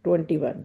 21,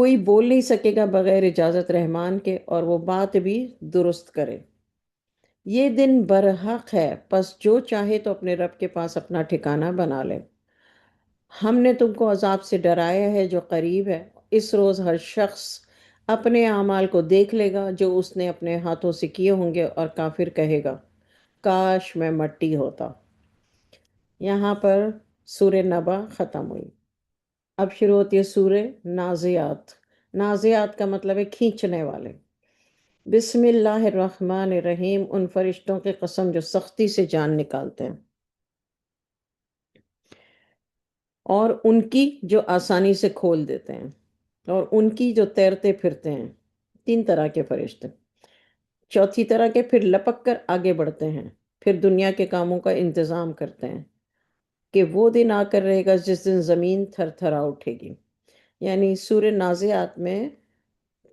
کوئی بول نہیں سکے گا بغیر اجازت رحمان کے، اور وہ بات بھی درست کرے۔ یہ دن برحق ہے، پس جو چاہے تو اپنے رب کے پاس اپنا ٹھکانہ بنا لے۔ ہم نے تم کو عذاب سے ڈرایا ہے جو قریب ہے۔ اس روز ہر شخص اپنے اعمال کو دیکھ لے گا جو اس نے اپنے ہاتھوں سے کیے ہوں گے، اور کافر کہے گا کاش میں مٹی ہوتا۔ یہاں پر سورہ نبا ختم ہوئی۔ اب شروع ہوتی ہے سورہ نازعات۔ نازعات کا مطلب ہے کھینچنے والے۔ بسم اللہ الرحمن الرحیم، ان فرشتوں کی قسم جو سختی سے جان نکالتے ہیں، اور ان کی جو آسانی سے کھول دیتے ہیں، اور ان کی جو تیرتے پھرتے ہیں۔ تین طرح کے فرشتے۔ چوتھی طرح کے پھر لپک کر آگے بڑھتے ہیں، پھر دنیا کے کاموں کا انتظام کرتے ہیں، کہ وہ دن آ کر رہے گا جس دن زمین تھر تھرا اٹھے گی۔ یعنی سورہ نازعات میں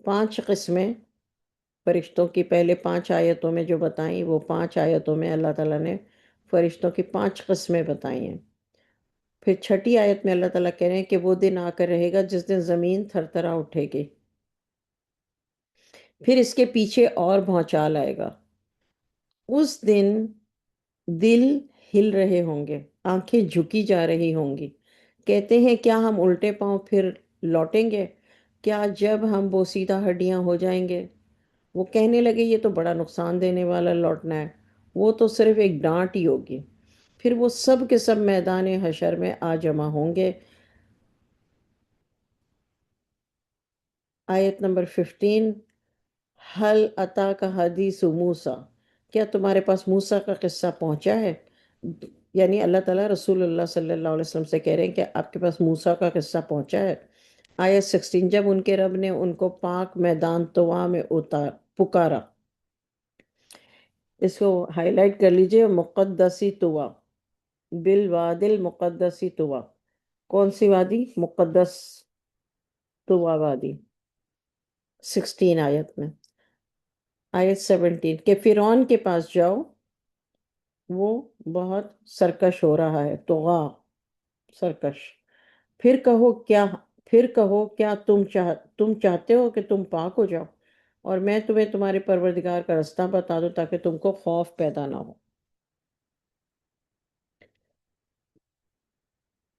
5 قسمیں فرشتوں کی پہلے 5 آیتوں میں جو بتائیں، وہ 5 آیتوں میں اللہ تعالیٰ نے فرشتوں کی 5 قسمیں بتائی ہیں۔ پھر چھٹی آیت میں اللہ تعالیٰ کہہ رہے ہیں کہ وہ دن آ کر رہے گا جس دن زمین تھر تھرا اٹھے گی۔ پھر اس کے پیچھے اور بھونچال آئے گا۔ اس دن دل ہل رہے ہوں گے، آنکھیں جھکی جا رہی ہوں گی، کہتے ہیں کیا ہم الٹے پاؤں پھر لوٹیں گے؟ کیا جب ہم بوسیدہ ہڈیاں ہو جائیں گے؟ وہ کہنے لگے یہ تو بڑا نقصان دینے والا لوٹنا ہے، وہ تو صرف ایک ڈانٹ ہی ہوگی۔ پھر وہ سب کے سب میدان حشر میں آ جمع ہوں گے۔ آیت نمبر 15، حل عطا کا حدیث موسیٰ، کیا تمہارے پاس موسیٰ کا قصہ پہنچا ہے؟ یعنی اللہ تعالیٰ رسول اللہ صلی اللہ علیہ وسلم سے کہہ رہے ہیں کہ آپ کے پاس موسیٰ کا قصہ پہنچا ہے۔ آیت 16، جب ان کے رب نے ان کو پاک میدان طوا میں پکارا۔ اس کو ہائی لائٹ کر لیجئے، مقدسی طوا، بالواد المقدسی طوا۔ کون سی وادی؟ مقدس طوا وادی، 16 آیت میں۔ آیت 17، کہ فرعون کے پاس جاؤ، وہ بہت سرکش ہو رہا ہے، طغا، سرکش۔ پھر کہو کیا تم چاہتے ہو کہ تم پاک ہو جاؤ، اور میں تمہیں تمہارے پروردگار کا رستہ بتا دوں تاکہ تم کو خوف پیدا نہ ہو۔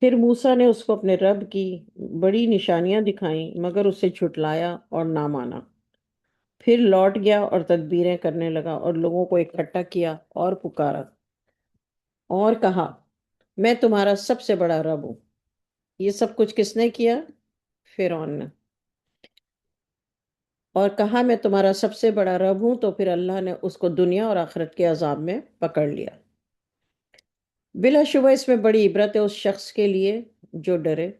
پھر موسیٰ نے اس کو اپنے رب کی بڑی نشانیاں دکھائیں، مگر اسے جھٹلایا اور نہ مانا۔ پھر لوٹ گیا اور تدبیریں کرنے لگا، اور لوگوں کو اکٹھا کیا اور پکارا، اور کہا میں تمہارا سب سے بڑا رب ہوں۔ یہ سب کچھ کس نے کیا؟ فرعون نے۔ اور کہا میں تمہارا سب سے بڑا رب ہوں، تو پھر اللہ نے اس کو دنیا اور آخرت کے عذاب میں پکڑ لیا۔ بلا شبہ اس میں بڑی عبرت ہے اس شخص کے لیے جو ڈرے۔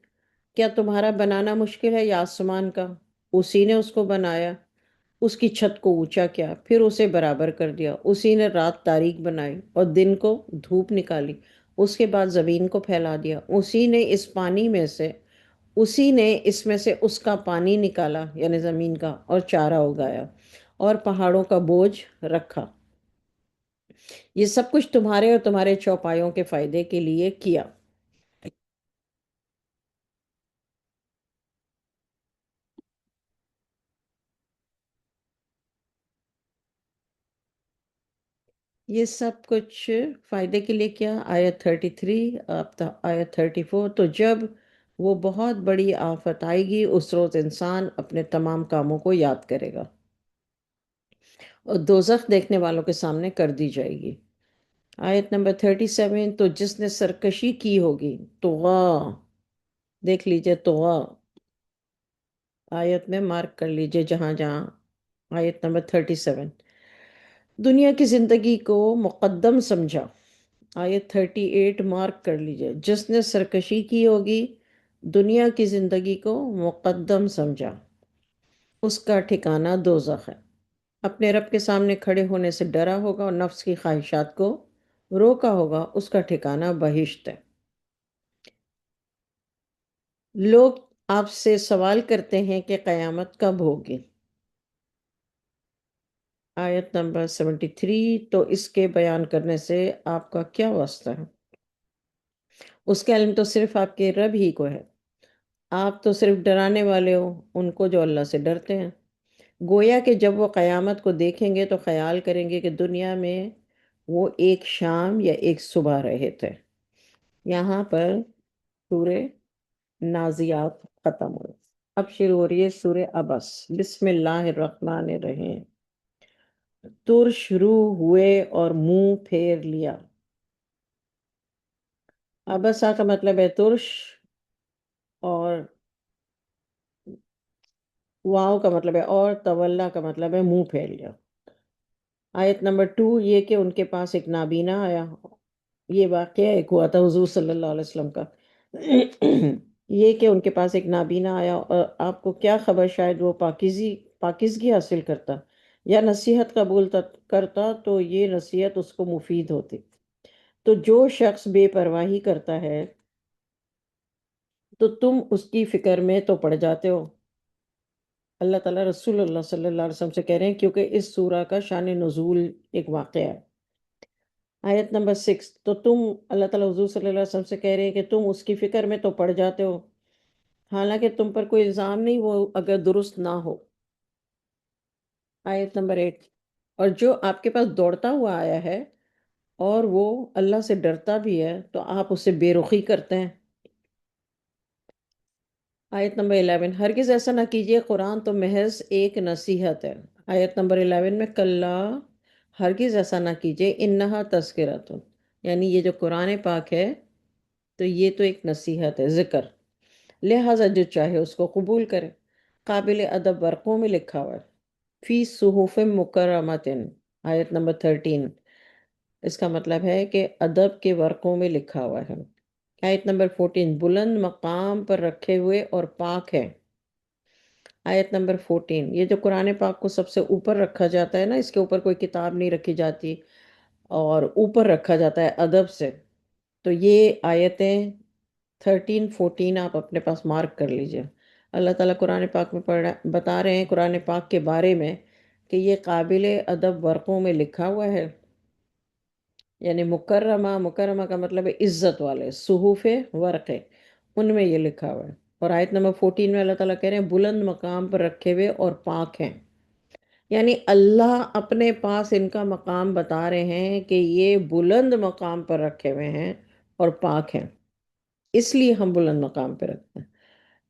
کیا تمہارا بنانا مشکل ہے یا آسمان کا؟ اسی نے اس کو بنایا، اس کی چھت کو اونچا کیا، پھر اسے برابر کر دیا۔ اسی نے رات تاریک بنائی اور دن کو دھوپ نکالی، اس کے بعد زمین کو پھیلا دیا۔ اسی نے اس میں سے اس کا پانی نکالا، یعنی زمین کا، اور چارہ اگایا اور پہاڑوں کا بوجھ رکھا۔ یہ سب کچھ تمہارے اور تمہارے چوپایوں کے فائدے کے لیے کیا۔ یہ سب کچھ فائدے کے لیے کیا؟ آیت 33 اب آیت 34، تو جب وہ بہت بڑی آفت آئے گی اس روز انسان اپنے تمام کاموں کو یاد کرے گا، اور دوزخ دیکھنے والوں کے سامنے کر دی جائے گی۔ آیت نمبر 37، تو جس نے سرکشی کی ہوگی، طغا، دیکھ لیجئے طغا، آیت میں مارک کر لیجئے جہاں جہاں۔ آیت نمبر 37، دنیا کی زندگی کو مقدم سمجھا۔ آیت 38 مارک کر لیجئے، جس نے سرکشی کی ہوگی، دنیا کی زندگی کو مقدم سمجھا، اس کا ٹھکانہ دوزخ ہے۔ اپنے رب کے سامنے کھڑے ہونے سے ڈرا ہوگا اور نفس کی خواہشات کو روکا ہوگا، اس کا ٹھکانہ بہشت ہے۔ لوگ آپ سے سوال کرتے ہیں کہ قیامت کب ہوگی؟ آیت نمبر 73، تو اس کے بیان کرنے سے آپ کا کیا واسطہ ہے؟ اس کا علم تو صرف آپ کے رب ہی کو ہے۔ آپ تو صرف ڈرانے والے ہو ان کو جو اللہ سے ڈرتے ہیں۔ گویا کہ جب وہ قیامت کو دیکھیں گے تو خیال کریں گے کہ دنیا میں وہ ایک شام یا ایک صبح رہے تھے۔ یہاں پر سورہ نازیات ختم ہوئی۔ اب شروع ہو رہی ہے سورہ عبس۔ بسم اللہ الرحمن الرحیم۔ تر شروع ہوئے اور منہ پھیر لیا۔ عبسا کا مطلب ہے ترش، اور واؤ کا مطلب ہے اور، تولا کا مطلب ہے منہ پھیر لیا۔ آیت نمبر 2، یہ کہ ان کے پاس ایک نابینا آیا۔ یہ واقعہ ایک ہوا تھا حضور صلی اللہ علیہ وسلم کا۔ یہ کہ ان کے پاس ایک نابینا آیا اور آپ کو کیا خبر، شاید وہ پاکیزگی حاصل کرتا یا نصیحت قبول کرتا تو یہ نصیحت اس کو مفید ہوتی۔ تو جو شخص بے پرواہی کرتا ہے تو تم اس کی فکر میں تو پڑ جاتے ہو۔ اللہ تعالیٰ رسول اللہ صلی اللہ علیہ وسلم سے کہہ رہے ہیں، کیونکہ اس سورہ کا شان نزول ایک واقعہ ہے۔ آیت نمبر 6، تو تم، اللہ تعالیٰ حضور صلی اللہ علیہ وسلم سے کہہ رہے ہیں کہ تم اس کی فکر میں تو پڑ جاتے ہو، حالانکہ تم پر کوئی الزام نہیں، وہ اگر درست نہ ہو۔ آیت نمبر 8، اور جو آپ کے پاس دوڑتا ہوا آیا ہے اور وہ اللہ سے ڈرتا بھی ہے تو آپ اسے بے رخی کرتے ہیں۔ آیت نمبر 11، ہرگز ایسا نہ کیجیے، قرآن تو محض ایک نصیحت ہے۔ آیت نمبر 11 میں، کلا، ہرگز ایسا نہ کیجیے، انہا تذکرۃ، یعنی یہ جو قرآن پاک ہے تو یہ تو ایک نصیحت ہے، ذکر، لہٰذا جو چاہے اس کو قبول کرے۔ قابل ادب ورقوں میں لکھا ہوا ہے، فی صحف مکرمۃ۔ آیت نمبر 13، اس کا مطلب ہے کہ ادب کے ورقوں میں لکھا ہوا ہے۔ آیت نمبر 14، بلند مقام پر رکھے ہوئے اور پاک ہے۔ آیت نمبر 14، یہ جو قرآن پاک کو سب سے اوپر رکھا جاتا ہے نا، اس کے اوپر کوئی کتاب نہیں رکھی جاتی اور اوپر رکھا جاتا ہے ادب سے، تو یہ آیتیں 13 14 آپ اپنے پاس مارک کر لیجئے۔ اللہ تعالیٰ قرآن پاک میں بتا رہے ہیں قرآن پاک کے بارے میں کہ یہ قابل ادب ورقوں میں لکھا ہوا ہے، یعنی مکرمہ، مکرمہ کا مطلب ہے عزت والے، صحف ورقے، ان میں یہ لکھا ہوا ہے۔ اور آیت نمبر 14 میں اللہ تعالیٰ کہہ رہے ہیں بلند مقام پر رکھے ہوئے اور پاک ہیں، یعنی اللہ اپنے پاس ان کا مقام بتا رہے ہیں کہ یہ بلند مقام پر رکھے ہوئے ہیں اور پاک ہیں، اس لیے ہم بلند مقام پہ رکھتے ہیں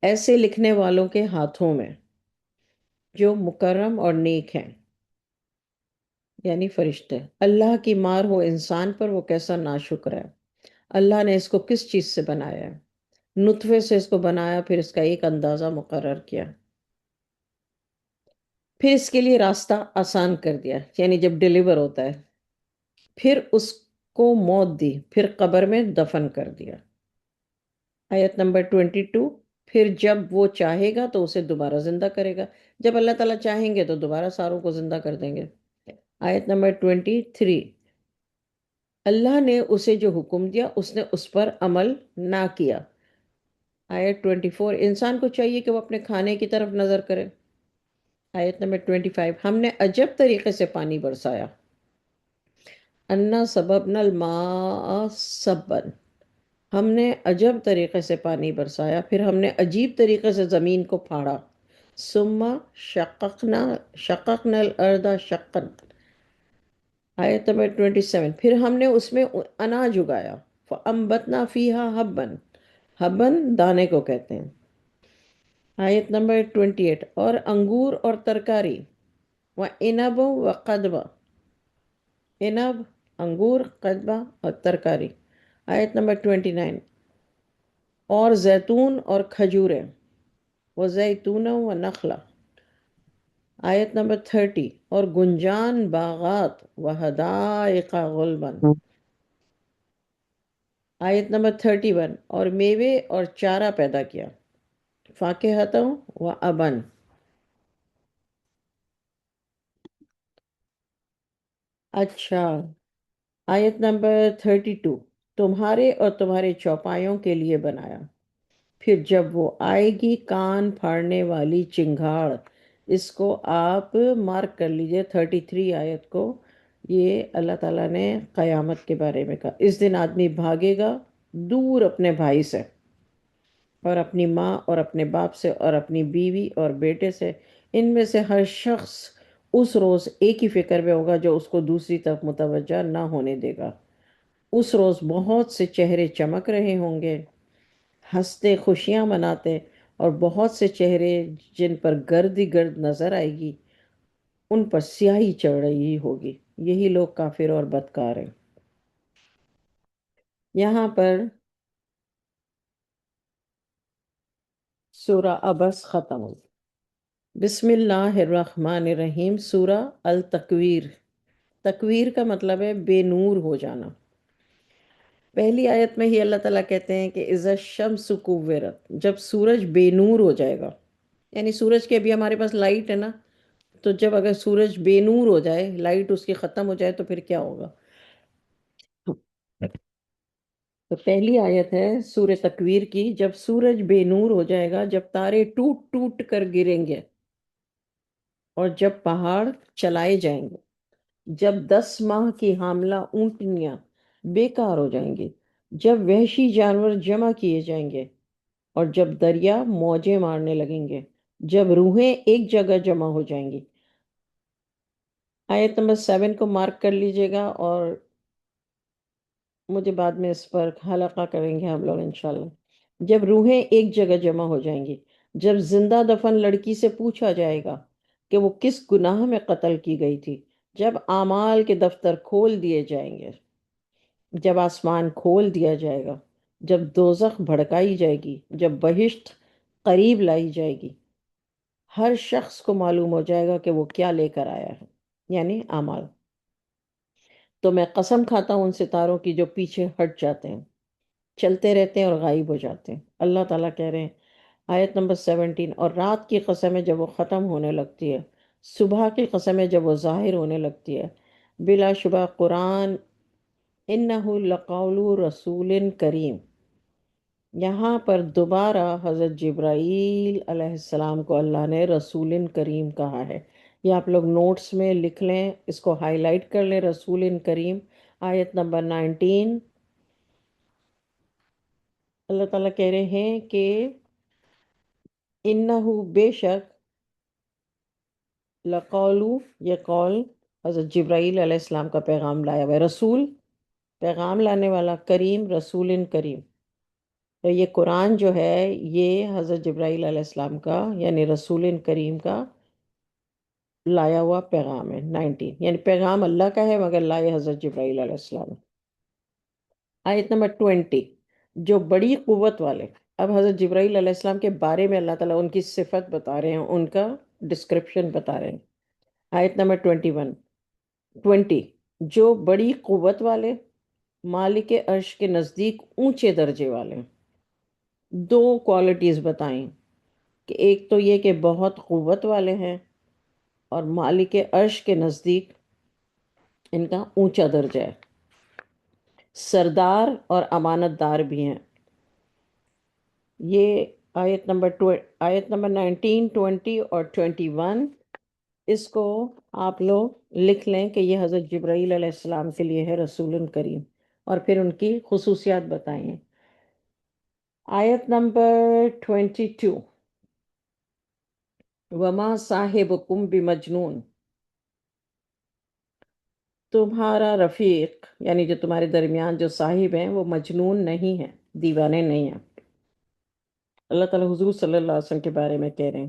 ایسے لکھنے والوں کے ہاتھوں میں جو مکرم اور نیک ہیں، یعنی فرشتے۔ اللہ کی مار ہو انسان پر، وہ کیسا ناشکر ہے۔ اللہ نے اس کو کس چیز سے بنایا ہے؟ نطفے سے اس کو بنایا، پھر اس کا ایک اندازہ مقرر کیا، پھر اس کے لیے راستہ آسان کر دیا، یعنی جب ڈیلیور ہوتا ہے، پھر اس کو موت دی، پھر قبر میں دفن کر دیا۔ آیت نمبر 22، پھر جب وہ چاہے گا تو اسے دوبارہ زندہ کرے گا، جب اللہ تعالیٰ چاہیں گے تو دوبارہ ساروں کو زندہ کر دیں گے۔ آیت نمبر 23، اللہ نے اسے جو حکم دیا اس نے اس پر عمل نہ کیا۔ آیت 24، انسان کو چاہیے کہ وہ اپنے کھانے کی طرف نظر کرے۔ آیت نمبر 25، ہم نے عجب طریقے سے پانی برسایا، انا سببنا الماء سبا، ہم نے عجب طریقے سے پانی برسایا، پھر ہم نے عجیب طریقے سے زمین کو پھاڑا، ثم شققنا الارض شقا۔ آیت نمبر 27، پھر ہم نے اس میں اناج اگایا، فانبتنا فیہا حبا، حبن دانے کو کہتے ہیں۔ آیت نمبر 28، اور انگور اور ترکاری، وعنب وقدبہ، عنب، انگور، قدبہ اور ترکاری۔ آیت نمبر 29، اور زیتون اور کھجوریں، وزیتون و نخلا۔ آیت نمبر 30، اور گنجان، باغات، وحدائق غلبا۔ آیت نمبر 31، اور میوے اور چارہ پیدا کیا، فاکہۃ و ابن۔ اچھا، آیت نمبر 32، تمہارے اور تمہارے چوپایوں کے لیے بنایا، پھر جب وہ آئے گی کان پھاڑنے والی چنگھاڑ، اس کو آپ مارک کر لیجئے 33 آیت کو، یہ اللہ تعالیٰ نے قیامت کے بارے میں کہا، اس دن آدمی بھاگے گا دور اپنے بھائی سے، اور اپنی ماں اور اپنے باپ سے اور اپنی بیوی اور بیٹے سے، ان میں سے ہر شخص اس روز ایک ہی فکر میں ہوگا جو اس کو دوسری طرف متوجہ نہ ہونے دے گا۔ اس روز بہت سے چہرے چمک رہے ہوں گے، ہنستے خوشیاں مناتے، اور بہت سے چہرے جن پر گرد ہی گرد نظر آئے گی، ان پر سیاہی چڑھ رہی ہوگی۔ یہی لوگ کافر اور بدکار ہیں۔ یہاں پر سورہ عبس ختم ہوئی۔ بسم اللہ الرحمن الرحیم۔ سورہ التکویر۔ تکویر کا مطلب ہے بے نور ہو جانا۔ پہلی آیت میں ہی اللہ تعالیٰ کہتے ہیں کہ اذا الشمس کورت، جب سورج بے نور ہو جائے گا، یعنی سورج کے ابھی ہمارے پاس لائٹ ہے نا، تو جب اگر سورج بے نور ہو جائے، لائٹ اس کی ختم ہو جائے، تو پھر کیا ہوگا؟ تو پہلی آیت ہے سورہ تکویر کی، جب سورج بے نور ہو جائے گا، جب تارے ٹوٹ ٹوٹ کر گریں گے، اور جب پہاڑ چلائے جائیں گے، جب 10 ماہ کی حاملہ اونٹنیاں بیکار ہو جائیں گی، جب وحشی جانور جمع کیے جائیں گے، اور جب دریا موجیں مارنے لگیں گے، جب روحیں ایک جگہ جمع ہو جائیں گی۔ آیت نمبر 7 کو مارک کر لیجئے گا، اور مجھے بعد میں اس پر حلقہ کریں گے ہم لوگ انشاءاللہ۔ جب روحیں ایک جگہ جمع ہو جائیں گی، جب زندہ دفن لڑکی سے پوچھا جائے گا کہ وہ کس گناہ میں قتل کی گئی تھی، جب اعمال کے دفتر کھول دیے جائیں گے، جب آسمان کھول دیا جائے گا، جب دوزخ بھڑکائی جائے گی، جب بہشت قریب لائی جائے گی، ہر شخص کو معلوم ہو جائے گا کہ وہ کیا لے کر آیا ہے، یعنی اعمال۔ تو میں قسم کھاتا ہوں ان ستاروں کی جو پیچھے ہٹ جاتے ہیں، چلتے رہتے ہیں اور غائب ہو جاتے ہیں۔ اللہ تعالیٰ کہہ رہے ہیں، آیت نمبر 17، اور رات کی قسم ہے جب وہ ختم ہونے لگتی ہے، صبح کی قسم ہے جب وہ ظاہر ہونے لگتی ہے۔ بلا شبہ قرآن انہ لقول رسول کریم، یہاں پر دوبارہ حضرت جبرائیل علیہ السلام کو اللہ نے رسول کریم کہا ہے۔ یہ آپ لوگ نوٹس میں لکھ لیں، اس کو ہائی لائٹ کر لیں، رسول کریم۔ آیت نمبر 19، اللہ تعالیٰ کہہ رہے ہیں کہ انہو بے شک، لقولو یہ قول حضرت جبرائیل علیہ السلام کا پیغام لایا ہوا ہے، رسول پیغام لانے والا، کریم رسول کریم۔ تو یہ قرآن جو ہے یہ حضرت جبرائیل علیہ السلام کا یعنی رسول کریم کا لایا ہوا پیغام ہے۔ 19 یعنی پیغام اللہ کا ہے مگر لائے حضرت جبرائیل علیہ السلام۔ آیت نمبر 20، جو بڑی قوت والے۔ اب حضرت جبرائیل علیہ السلام کے بارے میں اللہ تعالیٰ ان کی صفت بتا رہے ہیں، ان کا ڈسکرپشن بتا رہے ہیں۔ آیت نمبر 21، 20، جو بڑی قوت والے، مالک عرش کے نزدیک اونچے درجے والے ہیں۔ دو کوالٹیز بتائیں، کہ ایک تو یہ کہ بہت قوت والے ہیں، اور مالک عرش کے نزدیک ان کا اونچا درجہ ہے، سردار اور امانت دار بھی ہیں۔ یہ آیت نمبر 19، 20 اور 21، اس کو آپ لوگ لکھ لیں کہ یہ حضرت جبرائیل علیہ السلام کے لیے ہے، رسول کریم، اور پھر ان کی خصوصیات بتائیں۔ آیت نمبر 22، وما صاحبکم بمجنون، تمہارا رفیق یعنی جو تمہارے درمیان جو صاحب ہیں وہ مجنون نہیں ہیں، دیوانے نہیں ہیں۔ اللہ تعالیٰ حضور صلی اللہ علیہ وسلم کے بارے میں کہہ رہے ہیں،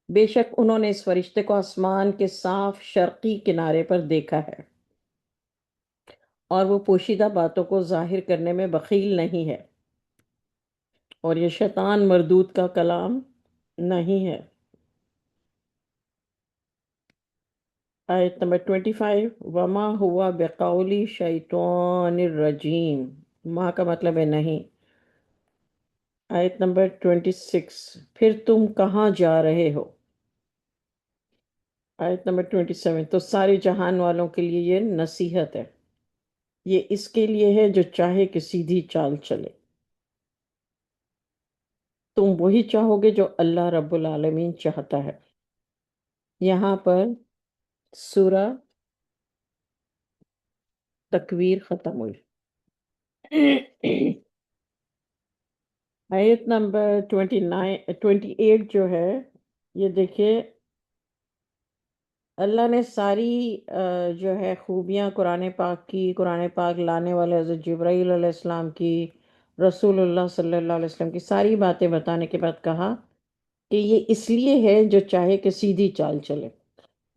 بے شک انہوں نے اس فرشتے کو آسمان کے صاف شرقی کنارے پر دیکھا ہے، اور وہ پوشیدہ باتوں کو ظاہر کرنے میں بخیل نہیں ہے، اور یہ شیطان مردود کا کلام نہیں ہے۔ آیت نمبر 25، وما ہوا بقولی شیطان الرجیم، ماں کا مطلب ہے نہیں۔ آیت نمبر 26، پھر تم کہاں جا رہے ہو۔ آیت نمبر 27، تو سارے جہان والوں کے لیے یہ نصیحت ہے، یہ اس کے لیے ہے جو چاہے کہ سیدھی چال چلے۔ تم وہی چاہو گے جو اللہ رب العالمین چاہتا ہے۔ یہاں پر سورہ تکویر ختم ہوئی۔ آیت نمبر 28 جو ہے، یہ دیکھیے، اللہ نے ساری جو ہے خوبیاں قرآن پاک کی، قرآن پاک لانے والے حضرت جبرائیل علیہ السلام کی، رسول اللہ صلی اللہ علیہ وسلم کی ساری باتیں بتانے کے بعد کہا کہ یہ اس لیے ہے جو چاہے کہ سیدھی چال چلے،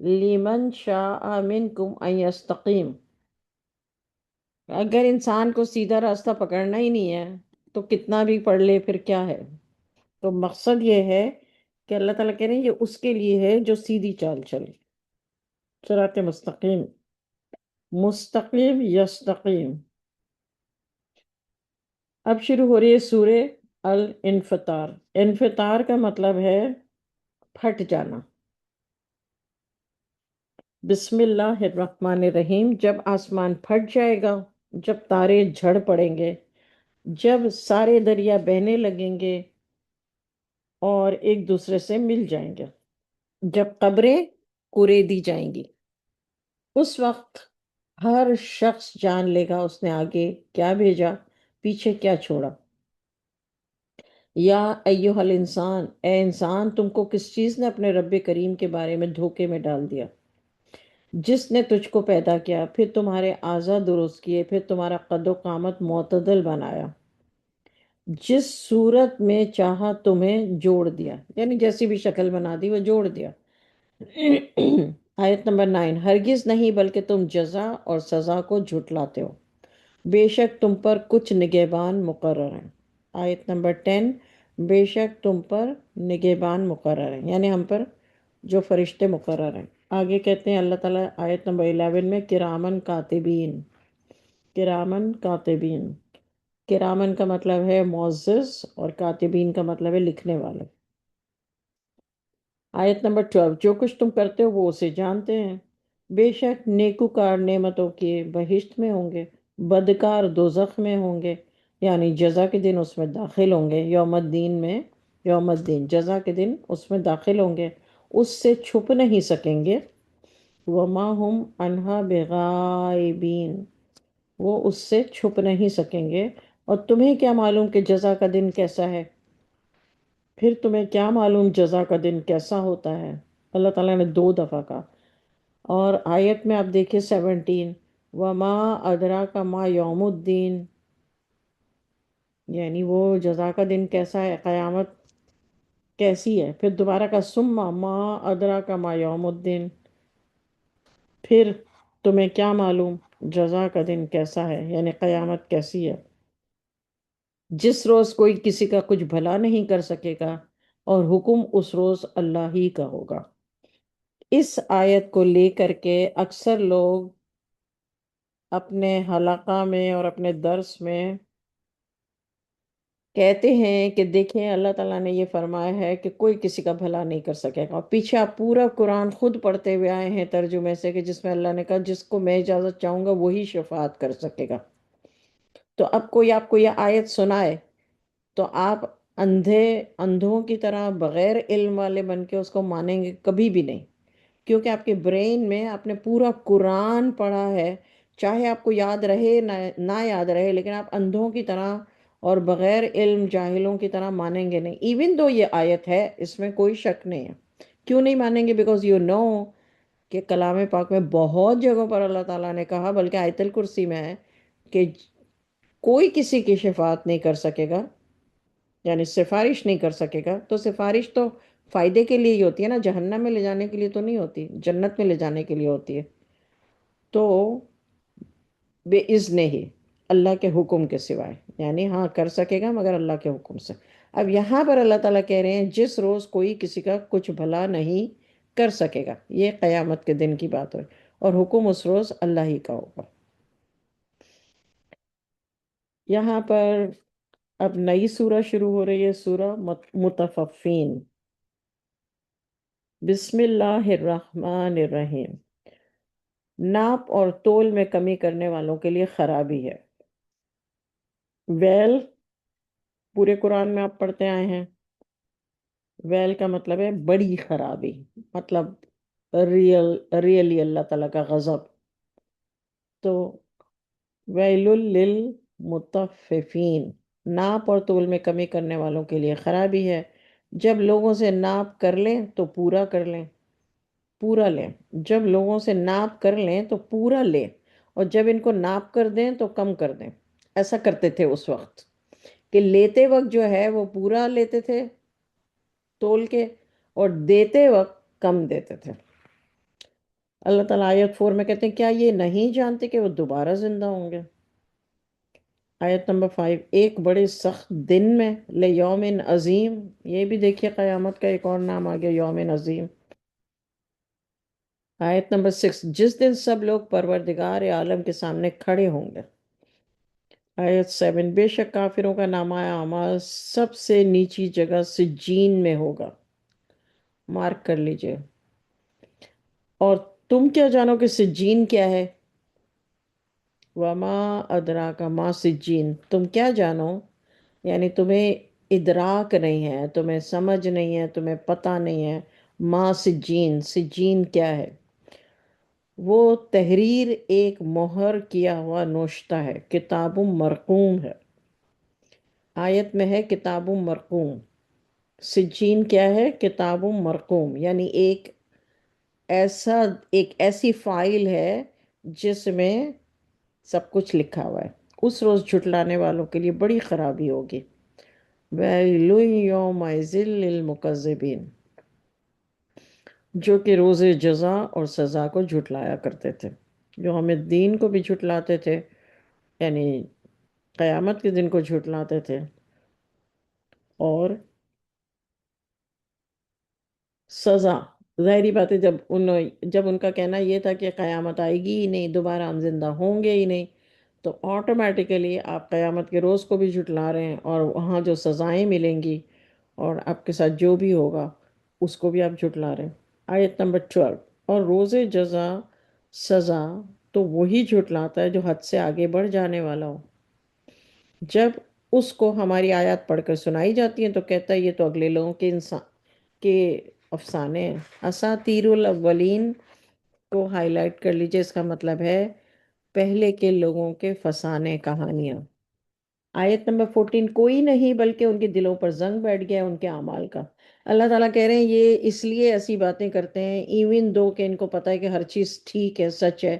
لیمن شاء منکم ان یستقیم، اگر انسان کو سیدھا راستہ پکڑنا ہی نہیں ہے تو کتنا بھی پڑھ لے پھر کیا ہے؟ تو مقصد یہ ہے کہ اللہ تعالیٰ کہہ رہے ہیں یہ اس کے لیے ہے جو سیدھی چال چلے، صراط مستقیم، مستقیم یستقیم۔ اب شروع ہو رہی ہے سورہ الانفطار۔ انفطار کا مطلب ہے پھٹ جانا۔ بسم اللہ الرحمن الرحیم، جب آسمان پھٹ جائے گا، جب تارے جھڑ پڑیں گے، جب سارے دریا بہنے لگیں گے اور ایک دوسرے سے مل جائیں گے، جب قبریں کریدی جائیں گی، اس وقت ہر شخص جان لے گا اس نے آگے کیا بھیجا، پیچھے کیا چھوڑا۔ یا ایہا الانسان، اے انسان، تم کو کس چیز نے اپنے رب کریم کے بارے میں دھوکے میں ڈال دیا، جس نے تجھ کو پیدا کیا، پھر تمہارے اعضاء درست کیے، پھر تمہارا قد و قامت معتدل بنایا، جس صورت میں چاہا تمہیں جوڑ دیا، یعنی جیسی بھی شکل بنا دی وہ جوڑ دیا۔ آیت نمبر 9، ہرگز نہیں بلکہ تم جزا اور سزا کو جھٹلاتے ہو، بے شک تم پر کچھ نگہبان مقرر ہیں۔ آیت نمبر 10، بے شک تم پر نگہبان مقرر ہیں، یعنی ہم پر جو فرشتے مقرر ہیں۔ آگے کہتے ہیں اللہ تعالیٰ آیت نمبر 11 میں کرامن کاتبین، کرامن کاتبین، کرامن کا مطلب ہے معزز اور کاتبین کا مطلب ہے لکھنے والے۔ آیت نمبر 12، جو کچھ تم کرتے ہو وہ اسے جانتے ہیں، بے شک نیکوکار نعمتوں کے بہشت میں ہوں گے، بدکار دوزخ میں ہوں گے، یعنی جزا کے دن اس میں داخل ہوں گے، یوم الدین میں، یوم الدین جزا کے دن اس میں داخل ہوں گے، اس سے چھپ نہیں سکیں گے۔ وما ہم عنہا بغائبین، وہ اس سے چھپ نہیں سکیں گے۔ اور تمہیں کیا معلوم کہ جزا کا دن کیسا ہے؟ پھر تمہیں کیا معلوم جزا کا دن کیسا ہوتا ہے؟ اللہ تعالیٰ نے 2 دفعہ کہا۔ اور آیت میں آپ دیکھیں 17، وما ادراک ما یوم الدین، یعنی وہ جزا کا دن کیسا ہے، قیامت کیسی ہے۔ پھر دوبارہ کا ثم ما ادراک ما یوم الدین، پھر تمہیں کیا معلوم جزا کا دن کیسا ہے، یعنی قیامت کیسی ہے، جس روز کوئی کسی کا کچھ بھلا نہیں کر سکے گا اور حکم اس روز اللہ ہی کا ہوگا۔ اس آیت کو لے کر کے اکثر لوگ اپنے حلقہ میں اور اپنے درس میں کہتے ہیں کہ دیکھیں اللہ تعالیٰ نے یہ فرمایا ہے کہ کوئی کسی کا بھلا نہیں کر سکے گا، اور پیچھے آپ پورا قرآن خود پڑھتے ہوئے آئے ہیں ترجمے سے، کہ جس میں اللہ نے کہا جس کو میں اجازت چاہوں گا وہی شفاعت کر سکے گا۔ تو اب کوئی آپ کو یہ آیت سنائے تو آپ اندھوں کی طرح بغیر علم والے بن کے اس کو مانیں گے؟ کبھی بھی نہیں، کیونکہ آپ کے برین میں آپ نے پورا قرآن پڑھا ہے، چاہے آپ کو یاد رہے نہ یاد رہے، لیکن آپ اندھوں کی طرح اور بغیر علم جاہلوں کی طرح مانیں گے نہیں، ایون دو یہ آیت ہے، اس میں کوئی شک نہیں ہے۔ کیوں نہیں مانیں گے؟ بیکاز یو نو کہ کلام پاک میں بہت جگہوں پر اللہ تعالیٰ نے کہا، بلکہ آیت الکرسی میں ہے کہ کوئی کسی کی شفاعت نہیں کر سکے گا، یعنی سفارش نہیں کر سکے گا۔ تو سفارش تو فائدے کے لیے ہی ہوتی ہے نا، جہنم میں لے جانے کے لیے تو نہیں ہوتی، جنت میں لے جانے کے لیے ہوتی ہے۔ تو بے اذن ہی، اللہ کے حکم کے سوائے، یعنی ہاں کر سکے گا مگر اللہ کے حکم سے۔ اب یہاں پر اللہ تعالیٰ کہہ رہے ہیں جس روز کوئی کسی کا کچھ بھلا نہیں کر سکے گا، یہ قیامت کے دن کی بات ہے، اور حکم اس روز اللہ ہی کا ہوگا۔ یہاں پر اب نئی سورہ شروع ہو رہی ہے، سورہ مطففین۔ بسم اللہ الرحمن الرحیم۔ ناپ اور تول میں کمی کرنے والوں کے لیے خرابی ہے۔ ویل پورے قرآن میں آپ پڑھتے آئے ہیں، ویل کا مطلب ہے بڑی خرابی، مطلب ریئلی اللہ تعالیٰ کا غضب۔ تو ویل للمطففین، ناپ اور تول میں کمی کرنے والوں کے لیے خرابی ہے۔ جب لوگوں سے ناپ کر لیں تو پورا کر لیں، پورا لیں۔ جب لوگوں سے ناپ کر لیں تو پورا لیں، اور جب ان کو ناپ کر دیں تو کم کر دیں۔ ایسا کرتے تھے اس وقت کہ لیتے وقت جو ہے وہ پورا لیتے تھے تول کے، اور دیتے وقت کم دیتے تھے۔ اللہ تعالیٰ آیت 4 میں کہتے ہیں کیا یہ نہیں جانتے کہ وہ دوبارہ زندہ ہوں گے؟ آیت نمبر 5، ایک بڑے سخت دن میں، لیوم عظیم، یہ بھی دیکھیے قیامت کا ایک اور نام آ گیا، یوم عظیم۔ آیت نمبر 6، جس دن سب لوگ پروردگار عالم کے سامنے کھڑے ہوں گے۔ آیت 7، بے شک کافروں کا نامہ اعمال سب سے نیچی جگہ سجین میں ہوگا، مارک کر لیجئے۔ اور تم کیا جانو کہ سجین کیا ہے؟ وما ادراک ما سجین، تم کیا جانو، یعنی تمہیں ادراک نہیں ہے، تمہیں سمجھ نہیں ہے، تمہیں پتہ نہیں ہے ما سجین، سجین کیا ہے؟ وہ تحریر ایک مہر کیا ہوا نوشتہ ہے، کتاب مرقوم ہے۔ آیت میں ہے کتاب مرقوم، سجین کیا ہے؟ کتاب مرقوم، یعنی ایسا ایک ایسی فائل ہے جس میں سب کچھ لکھا ہوا ہے۔ اس روز جھٹلانے والوں کے لیے بڑی خرابی ہوگی۔ وَيْلٌ يَوْمَئِذٍ لِّلْمُكَذِّبِينَ، جو کہ روز جزا اور سزا کو جھٹلایا کرتے تھے، جو ہمیں دین کو بھی جھٹلاتے تھے، یعنی قیامت کے دن کو جھٹلاتے تھے، اور سزا، ظاہری بات ہے جب ان کا کہنا یہ تھا کہ قیامت آئے گی ہی نہیں، دوبارہ ہم زندہ ہوں گے ہی نہیں، تو آٹومیٹیکلی آپ قیامت کے روز کو بھی جھٹلا رہے ہیں، اور وہاں جو سزائیں ملیں گی اور آپ کے ساتھ جو بھی ہوگا اس کو بھی آپ جھٹلا رہے ہیں۔ آیت نمبر 12، اور روز جزا، سزا تو وہی جھٹلاتا ہے جو حد سے آگے بڑھ جانے والا ہو۔ جب اس کو ہماری آیات پڑھ کر سنائی جاتی ہیں تو کہتا ہے یہ تو اگلے لوگوں کے انسان کے افسانے ہیں۔ اساطیر الاولین کو ہائی لائٹ کر لیجئے، اس کا مطلب ہے پہلے کے لوگوں کے فسانے کہانیاں۔ آیت نمبر 14، کوئی نہیں بلکہ ان کے دلوں پر زنگ بیٹھ گیا ہے ان کے اعمال کا۔ اللہ تعالیٰ کہہ رہے ہیں یہ اس لیے ایسی باتیں کرتے ہیں، ایون دو کہ ان کو پتہ ہے کہ ہر چیز ٹھیک ہے، سچ ہے،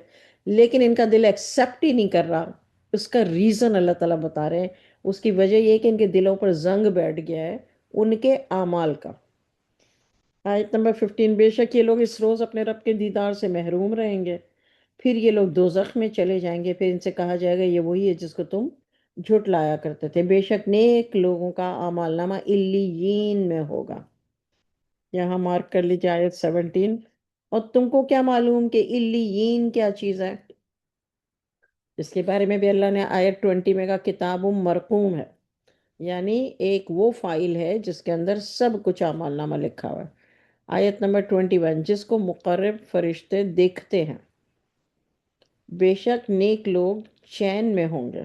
لیکن ان کا دل ایکسیپٹ ہی نہیں کر رہا۔ اس کا ریزن اللہ تعالیٰ بتا رہے ہیں، اس کی وجہ یہ کہ ان کے دلوں پر زنگ بیٹھ گیا ہے ان کے اعمال کا۔ آیت نمبر 15، بے شک یہ لوگ اس روز اپنے رب کے دیدار سے محروم رہیں گے، پھر یہ لوگ دوزخ میں چلے جائیں گے، پھر ان سے کہا جائے گا یہ وہی ہے جس کو تم جھٹلایا کرتے تھے۔ بے شک نیک لوگوں کا اعمال نامہ علیین میں ہوگا۔ یہاں مارک کر لیجیے آیت 17، اور تم کو کیا معلوم کہ علیین کیا چیز ہے؟ اس کے بارے میں بھی اللہ نے آیت 20 میں کہا کتاب مرقوم ہے، یعنی ایک وہ فائل ہے جس کے اندر سب کچھ اعمال نامہ لکھا ہوا ہے۔ آیت نمبر 21، جس کو مقرب فرشتے دیکھتے ہیں۔ بے شک نیک لوگ چین میں ہوں گے،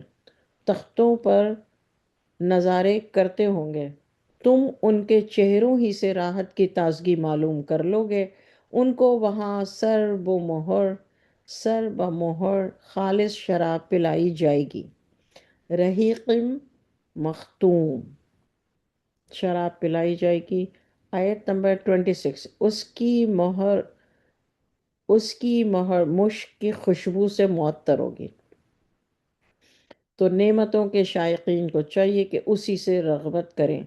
تختوں پر نظارے کرتے ہوں گے، تم ان کے چہروں ہی سے راحت کی تازگی معلوم کر لو گے۔ ان کو وہاں سر بمہر خالص شراب پلائی جائے گی، رحیق مختوم، شراب پلائی جائے گی۔ آیت نمبر 26، اس کی مہر مشک کی خوشبو سے معطر ہوگی، تو نعمتوں کے شائقین کو چاہیے کہ اسی سے رغبت کریں،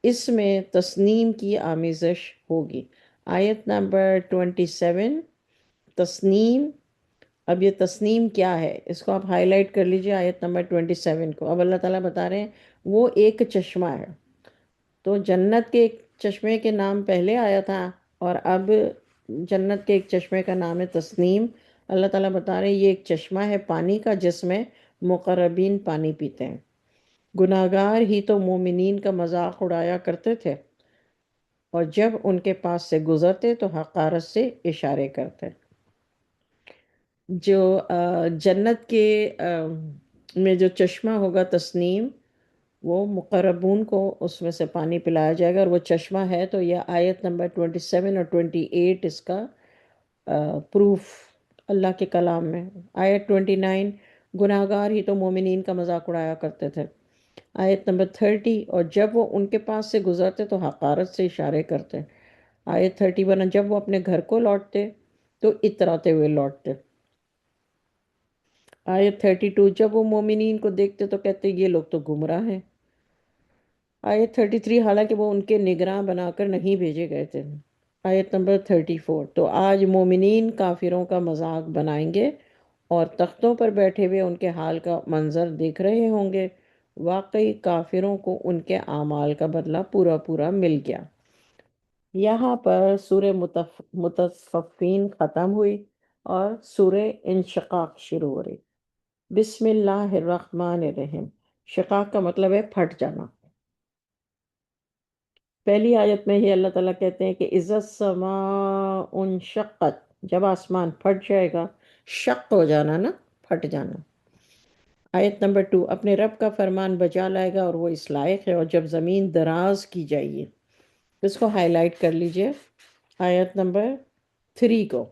اس میں تسنیم کی آمیزش ہوگی۔ آیت نمبر 27، تسنیم، اب یہ تسنیم کیا ہے اس کو آپ ہائی لائٹ کر لیجئے آیت نمبر 27 کو۔ اب اللہ تعالیٰ بتا رہے ہیں وہ ایک چشمہ ہے، تو جنت کے ایک چشمے کے نام پہلے آیا تھا، اور اب جنت کے ایک چشمے کا نام ہے تسنیم۔ اللہ تعالیٰ بتا رہے ہیں یہ ایک چشمہ ہے پانی کا جس میں مقربین پانی پیتے ہیں۔ گناہگار ہی تو مومنین کا مذاق اڑایا کرتے تھے، اور جب ان کے پاس سے گزرتے تو حقارت سے اشارے کرتے۔ جو جنت کے میں جو چشمہ ہوگا تسنیم، وہ مقربون کو اس میں سے پانی پلایا جائے گا، اور وہ چشمہ ہے، تو یہ آیت نمبر 27 اور 28 اس کا پروف اللہ کے کلام میں۔ آیت 29، گناہگار ہی تو مومنین کا مذاق اڑایا کرتے تھے، آیت نمبر 30، اور جب وہ ان کے پاس سے گزرتے تو حقارت سے اشارے کرتے۔ آیت 31، جب وہ اپنے گھر کو لوٹتے تو اتراتے ہوئے لوٹتے۔ آیت 32، جب وہ مومنین کو دیکھتے تو کہتے یہ لوگ تو گمراہ ہیں۔ آیت 33، حالانکہ وہ ان کے نگراں بنا کر نہیں بھیجے گئے تھے۔ آیت نمبر 34، تو آج مومنین کافروں کا مذاق بنائیں گے اور تختوں پر بیٹھے ہوئے ان کے حال کا منظر دیکھ رہے ہوں گے۔ واقعی کافروں کو ان کے اعمال کا بدلہ پورا پورا مل گیا۔ یہاں پر سورہ متففین ختم ہوئی اور سورہ انشقاق شروع ہو رہی۔ بسم اللہ الرحمن الرحیم۔ شقاق کا مطلب ہے پھٹ جانا۔ پہلی آیت میں ہی اللہ تعالیٰ کہتے ہیں کہ اذا السماء انشقت، جب آسمان پھٹ جائے گا، شق ہو جانا نا، پھٹ جانا۔ آیت نمبر 2، اپنے رب کا فرمان بجا لائے گا اور وہ اس لائق ہے، اور جب زمین دراز کی جائے گی۔ اس کو ہائی لائٹ کر لیجئے، آیت نمبر 3 کو۔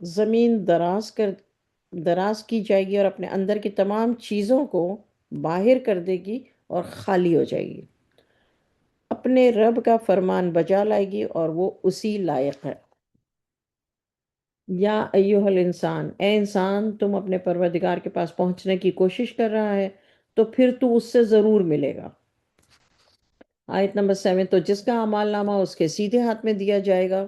زمین دراز کی جائے گی اور اپنے اندر کی تمام چیزوں کو باہر کر دے گی اور خالی ہو جائے گی۔ اپنے رب کا فرمان بجا لائے گی اور وہ اسی لائق ہے۔ یا ایوہ الانسان، اے انسان، تم اپنے پروردگار کے پاس پہنچنے کی کوشش کر رہا ہے تو پھر تو اس سے ضرور ملے گا۔ آیت نمبر 7، تو جس کا اعمال نامہ اس کے سیدھے ہاتھ میں دیا جائے گا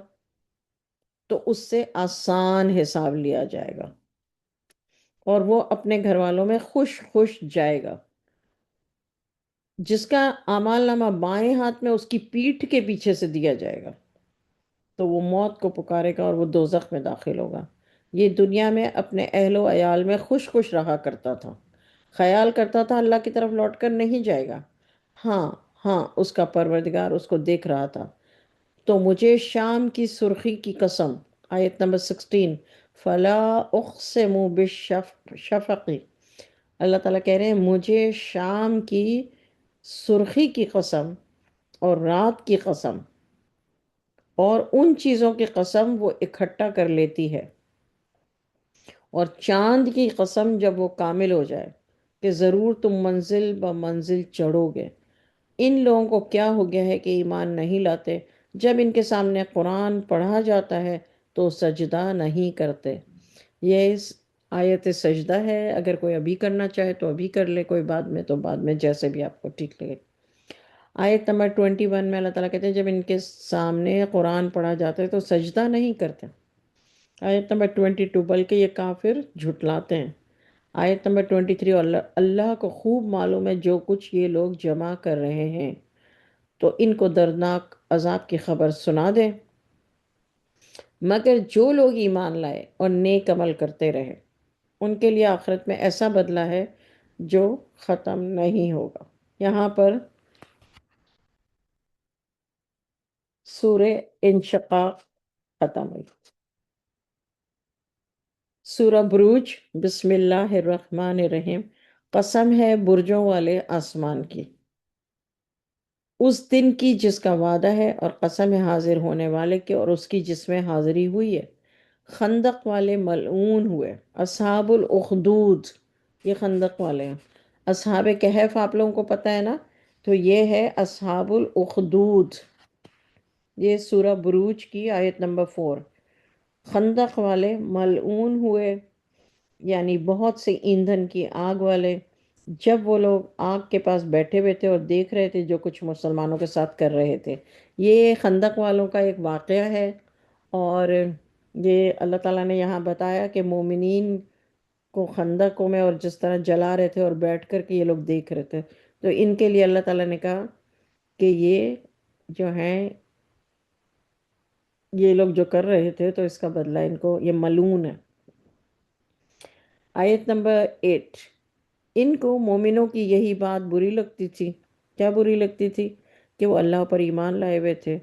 تو اس سے آسان حساب لیا جائے گا اور وہ اپنے گھر والوں میں خوش خوش جائے گا۔ جس کا اعمال نامہ بائیں ہاتھ میں اس کی پیٹھ کے پیچھے سے دیا جائے گا تو وہ موت کو پکارے گا اور وہ دوزخ میں داخل ہوگا۔ یہ دنیا میں اپنے اہل و عیال میں خوش خوش رہا کرتا تھا، خیال کرتا تھا اللہ کی طرف لوٹ کر نہیں جائے گا۔ ہاں ہاں، اس کا پروردگار اس کو دیکھ رہا تھا۔ تو مجھے شام کی سرخی کی قسم، آیت نمبر 16، فلا اقسم بالشفق، اللہ تعالیٰ کہہ رہے ہیں مجھے شام کی سرخی کی قسم اور رات کی قسم اور ان چیزوں کی قسم وہ اکٹھا کر لیتی ہے، اور چاند کی قسم جب وہ کامل ہو جائے کہ ضرور تم منزل بمنزل چڑھو گے۔ ان لوگوں کو کیا ہو گیا ہے کہ ایمان نہیں لاتے، جب ان کے سامنے قرآن پڑھا جاتا ہے تو سجدہ نہیں کرتے۔ یہ اس آیت سجدہ ہے، اگر کوئی ابھی کرنا چاہے تو ابھی کر لے، کوئی بعد میں تو بعد میں، جیسے بھی آپ کو ٹھیک لگے۔ آیت نمبر 21 میں اللہ تعالیٰ کہتے ہیں جب ان کے سامنے قرآن پڑھا جاتا ہے تو سجدہ نہیں کرتے۔ آیت نمبر 22، بلکہ یہ کافر جھٹلاتے ہیں۔ آیت نمبر 23، اور اللہ کو خوب معلوم ہے جو کچھ یہ لوگ جمع کر رہے ہیں، تو ان کو دردناک عذاب کی خبر سنا دے، مگر جو لوگ ایمان لائے اور نیک عمل کرتے رہے ان کے لیے آخرت میں ایسا بدلہ ہے جو ختم نہیں ہوگا۔ یہاں پر سورہ انشقاق ختم ہوئی۔ سورہ بروج، بسم اللہ الرحمن الرحیم۔ قسم ہے برجوں والے آسمان کی، اس دن کی جس کا وعدہ ہے، اور قسم ہے حاضر ہونے والے کے اور اس کی جس میں حاضری ہوئی ہے۔ خندق والے ملعون ہوئے، اصحاب الاخدود، یہ خندق والے ہیں۔ اصحاب کہف آپ لوگوں کو پتہ ہے نا، تو یہ ہے اصحاب الاخدود۔ یہ سورہ بروج کی آیت نمبر 4۔ خندق والے ملعون ہوئے، یعنی بہت سے ایندھن کی آگ والے۔ جب وہ لوگ آگ کے پاس بیٹھے ہوئے تھے اور دیکھ رہے تھے جو کچھ مسلمانوں کے ساتھ کر رہے تھے۔ یہ خندق والوں کا ایک واقعہ ہے، اور یہ اللہ تعالیٰ نے یہاں بتایا کہ مومنین کو خندقوں میں اور جس طرح جلا رہے تھے اور بیٹھ کر کے یہ لوگ دیکھ رہے تھے، تو ان کے لیے اللہ تعالیٰ نے کہا کہ یہ جو ہیں، یہ لوگ جو کر رہے تھے تو اس کا بدلہ ان کو، یہ ملعون ہے۔ آیت نمبر 8، ان کو مومنوں کی یہی بات بری لگتی تھی۔ کیا بری لگتی تھی؟ کہ وہ اللہ پر ایمان لائے ہوئے تھے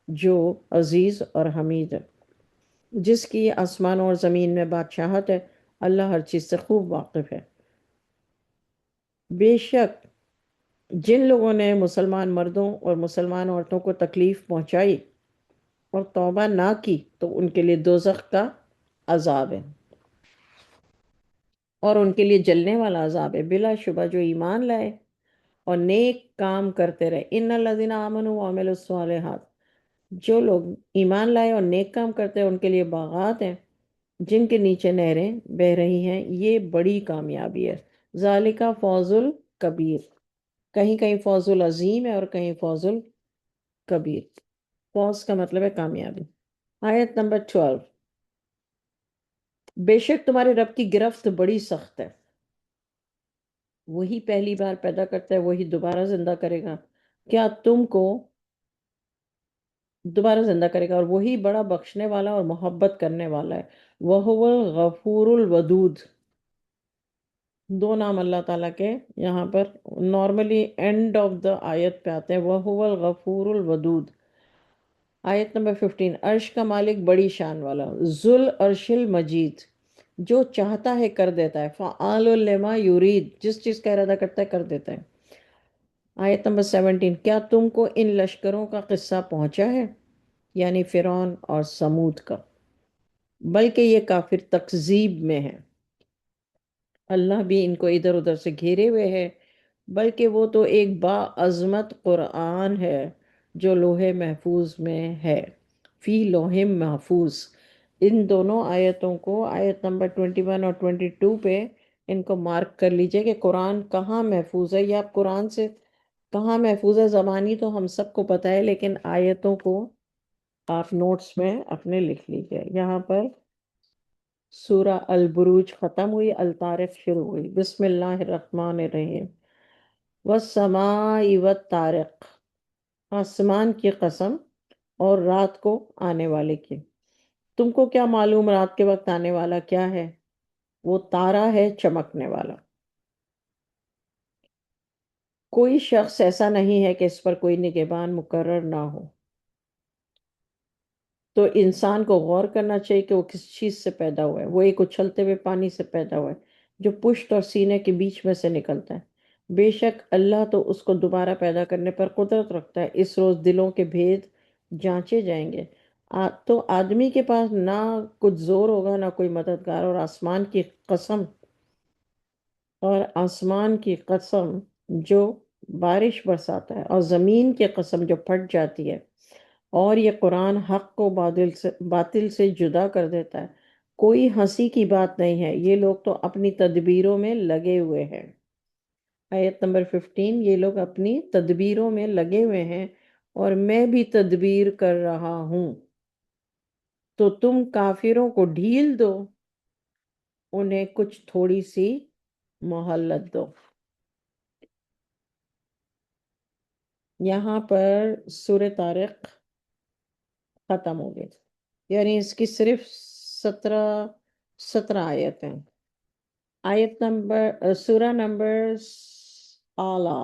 جو عزیز اور حمید ہے، جس کی آسمانوں اور زمین میں بادشاہت ہے، اللہ ہر چیز سے خوب واقف ہے۔ بے شک جن لوگوں نے مسلمان مردوں اور مسلمان عورتوں کو تکلیف پہنچائی اور توبہ نہ کی تو ان کے لیے دوزخ کا عذاب ہے۔ اور ان کے لیے جلنے والا عذاب ہے بلا شبہ جو ایمان لائے اور نیک کام کرتے رہے۔ ان الذین آمنوا وعملوا الصالحات، جو لوگ ایمان لائے اور نیک کام کرتے ہیں ان کے لیے باغات ہیں جن کے نیچے نہریں بہ رہی ہیں، یہ بڑی کامیابی ہے۔ ذالک فوز الکبیر، کہیں کہیں فوز العظیم ہے اور کہیں فوز الکبیر۔ فوز کا مطلب ہے کامیابی۔ آیت نمبر 12، بے شک تمہارے رب کی گرفت بڑی سخت ہے، وہی پہلی بار پیدا کرتا ہے وہی دوبارہ زندہ کرے گا، کیا تم کو دوبارہ زندہ کرے گا، اور وہی بڑا بخشنے والا اور محبت کرنے والا ہے۔ وَهُوَ الغفور الودود، دو نام اللہ تعالیٰ کے یہاں پر نارملی اینڈ آف دا آیت پہ آتے ہیں۔ وَهُوَ الغفور الودود۔ آیت نمبر 15، عرش کا مالک بڑی شان والا، ذل عرش المجید، جو چاہتا ہے کر دیتا ہے، فعال لما یرید، جس چیز کا ارادہ کرتا ہے کر دیتا ہے۔ آیت نمبر 17، کیا تم کو ان لشکروں کا قصہ پہنچا ہے، یعنی فرعون اور سمود کا، بلکہ یہ کافر تکذیب میں ہے، اللہ بھی ان کو ادھر ادھر سے گھیرے ہوئے ہے، بلکہ وہ تو ایک باعظمت قرآن ہے جو لوح محفوظ میں ہے، فی لوح محفوظ۔ ان دونوں آیتوں کو آیت نمبر 21 اور 22 پہ ان کو مارک کر لیجئے کہ قرآن کہاں محفوظ ہے، یا آپ قرآن سے کہاں محفوظ ہے زبانی تو ہم سب کو پتہ ہے، لیکن آیتوں کو آپ نوٹس میں اپنے لکھ لیجئے۔ یہاں پر سورہ البروج ختم ہوئی، الطارق شروع ہوئی۔ بسم اللہ الرحمن الرحیم۔ والسماء والطارق، آسمان کی قسم اور رات کو آنے والے کی۔ تم کو کیا معلوم رات کے وقت آنے والا کیا ہے؟ وہ تارا ہے چمکنے والا۔ کوئی شخص ایسا نہیں ہے کہ اس پر کوئی نگہبان مقرر نہ ہو، تو انسان کو غور کرنا چاہیے کہ وہ کس چیز سے پیدا ہوا ہے۔ وہ ایک اچھلتے ہوئے پانی سے پیدا ہوا ہے جو پشت اور سینے کے بیچ میں سے نکلتا ہے۔ بے شک اللہ تو اس کو دوبارہ پیدا کرنے پر قدرت رکھتا ہے، اس روز دلوں کے بھید جانچے جائیں گے۔ تو آدمی کے پاس نہ کچھ زور ہوگا نہ کوئی مددگار، اور آسمان کی قسم جو بارش برساتا ہے، اور زمین کی قسم جو پھٹ جاتی ہے، اور یہ قرآن حق کو باطل سے جدا کر دیتا ہے۔ کوئی ہنسی کی بات نہیں ہے، یہ لوگ تو اپنی تدبیروں میں لگے ہوئے ہیں۔ آیت نمبر 15، یہ لوگ اپنی تدبیروں میں لگے ہوئے ہیں اور میں بھی تدبیر کر رہا ہوں، تو تم کافروں کو ڈھیل دو، انہیں کچھ تھوڑی سی مہلت دو۔ یہاں پر سورہ طارق ختم ہو گئی، یعنی اس کی صرف 17 آیت ہیں۔ آیت نمبر سورہ نمبر آلہ،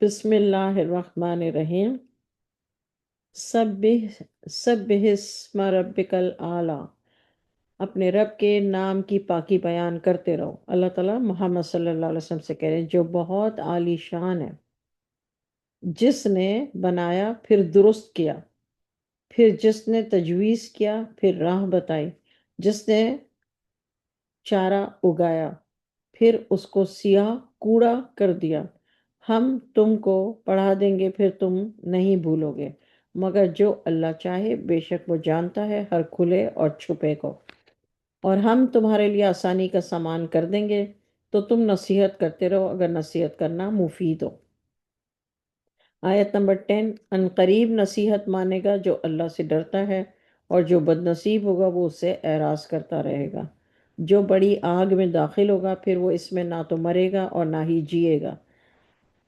بسم اللہ الرحمن الرحیم۔ سبح اسم ربک الاعلی، اپنے رب کے نام کی پاکی بیان کرتے رہو۔ اللہ تعالیٰ محمد صلی اللہ علیہ وسلم سے کہہ رہے ہیں جو بہت عالی شان ہے، جس نے بنایا پھر درست کیا، پھر جس نے تجویز کیا پھر راہ بتائی، جس نے چارہ اگایا پھر اس کو سیاہ کوڑا کر دیا، ہم تم کو پڑھا دیں گے پھر تم نہیں بھولو گے، مگر جو اللہ چاہے، بے شک وہ جانتا ہے ہر کھلے اور چھپے کو۔ اور ہم تمہارے لیے آسانی کا سامان کر دیں گے، تو تم نصیحت کرتے رہو اگر نصیحت کرنا مفید ہو۔ آیت نمبر 10، ان قریب نصیحت مانے گا جو اللہ سے ڈرتا ہے، اور جو بد نصیب ہوگا وہ اس سے اعراض کرتا رہے گا۔ جو بڑی آگ میں داخل ہوگا پھر وہ اس میں نہ تو مرے گا اور نہ ہی جیے گا۔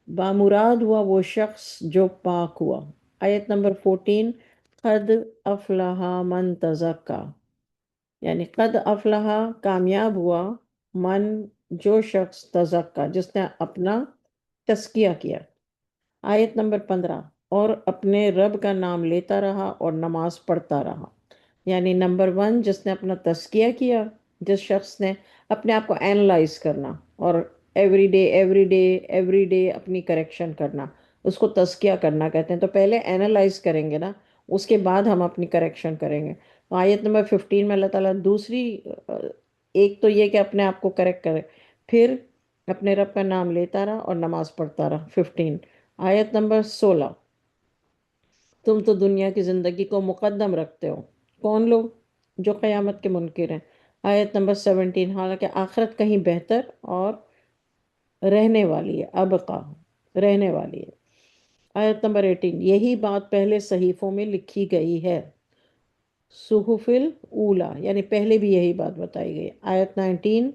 بامراد ہوا وہ شخص جو پاک ہوا۔ آیت نمبر 14، قد افلح من تزکا، یعنی قد افلح کامیاب ہوا، من جو شخص تزکا جس نے اپنا تزکیہ کیا۔ آیت نمبر 15، اور اپنے رب کا نام لیتا رہا اور نماز پڑھتا رہا، یعنی نمبر 1 جس نے اپنا تزکیہ کیا، جس شخص نے اپنے آپ کو اینالائز کرنا اور every day every day every day اپنی کریکشن کرنا، اس کو تزکیہ کرنا کہتے ہیں۔ تو پہلے اینالائز کریں گے نا، اس کے بعد ہم اپنی کریکشن کریں گے۔ آیت نمبر 15 میں اللہ تعالیٰ دوسری ایک تو یہ کہ اپنے آپ کو کریکٹ کرے، پھر اپنے رب کا نام لیتا رہا اور نماز پڑھتا رہا۔ 15 آیت نمبر 16، تم تو دنیا کی زندگی کو مقدم رکھتے ہو۔ کون لوگ؟ جو قیامت کے منکر ہیں۔ آیت نمبر 17، حالانکہ آخرت کہیں بہتر اور رہنے والی ہے، ابقا، رہنے والی ہے۔ آیت نمبر 18، یہی بات پہلے صحیفوں میں لکھی گئی ہے، صحف الاولا، یعنی پہلے بھی یہی بات بتائی گئی ہے۔ آیت 19،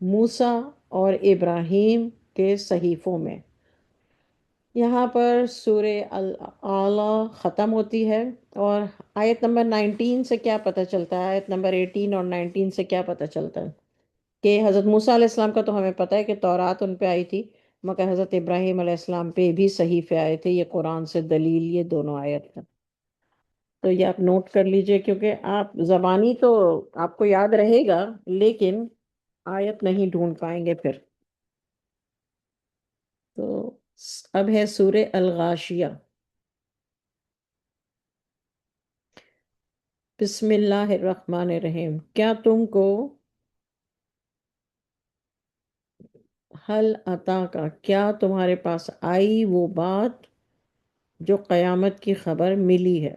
موسیٰ اور ابراہیم کے صحیفوں میں۔ یہاں پر سورہ الاعلیٰ ختم ہوتی ہے، اور آیت نمبر 19 سے کیا پتہ چلتا ہے، آیت نمبر 18 اور 19 سے کیا پتہ چلتا ہے کہ حضرت موسیٰ علیہ السلام کا تو ہمیں پتہ ہے کہ تورات ان پہ آئی تھی، مگر حضرت ابراہیم علیہ السلام پہ بھی صحیفے آئے تھے۔ یہ قرآن سے دلیل، یہ دونوں آیت کا، تو یہ آپ نوٹ کر لیجئے، کیونکہ آپ زبانی تو آپ کو یاد رہے گا لیکن آیت نہیں ڈھونڈ پائیں گے پھر۔ تو اب ہے سورہ الغاشیہ۔ بسم اللہ الرحمن الرحیم۔ کیا تم کو حل عطا کا، کیا تمہارے پاس آئی وہ بات جو قیامت کی خبر ملی ہے؟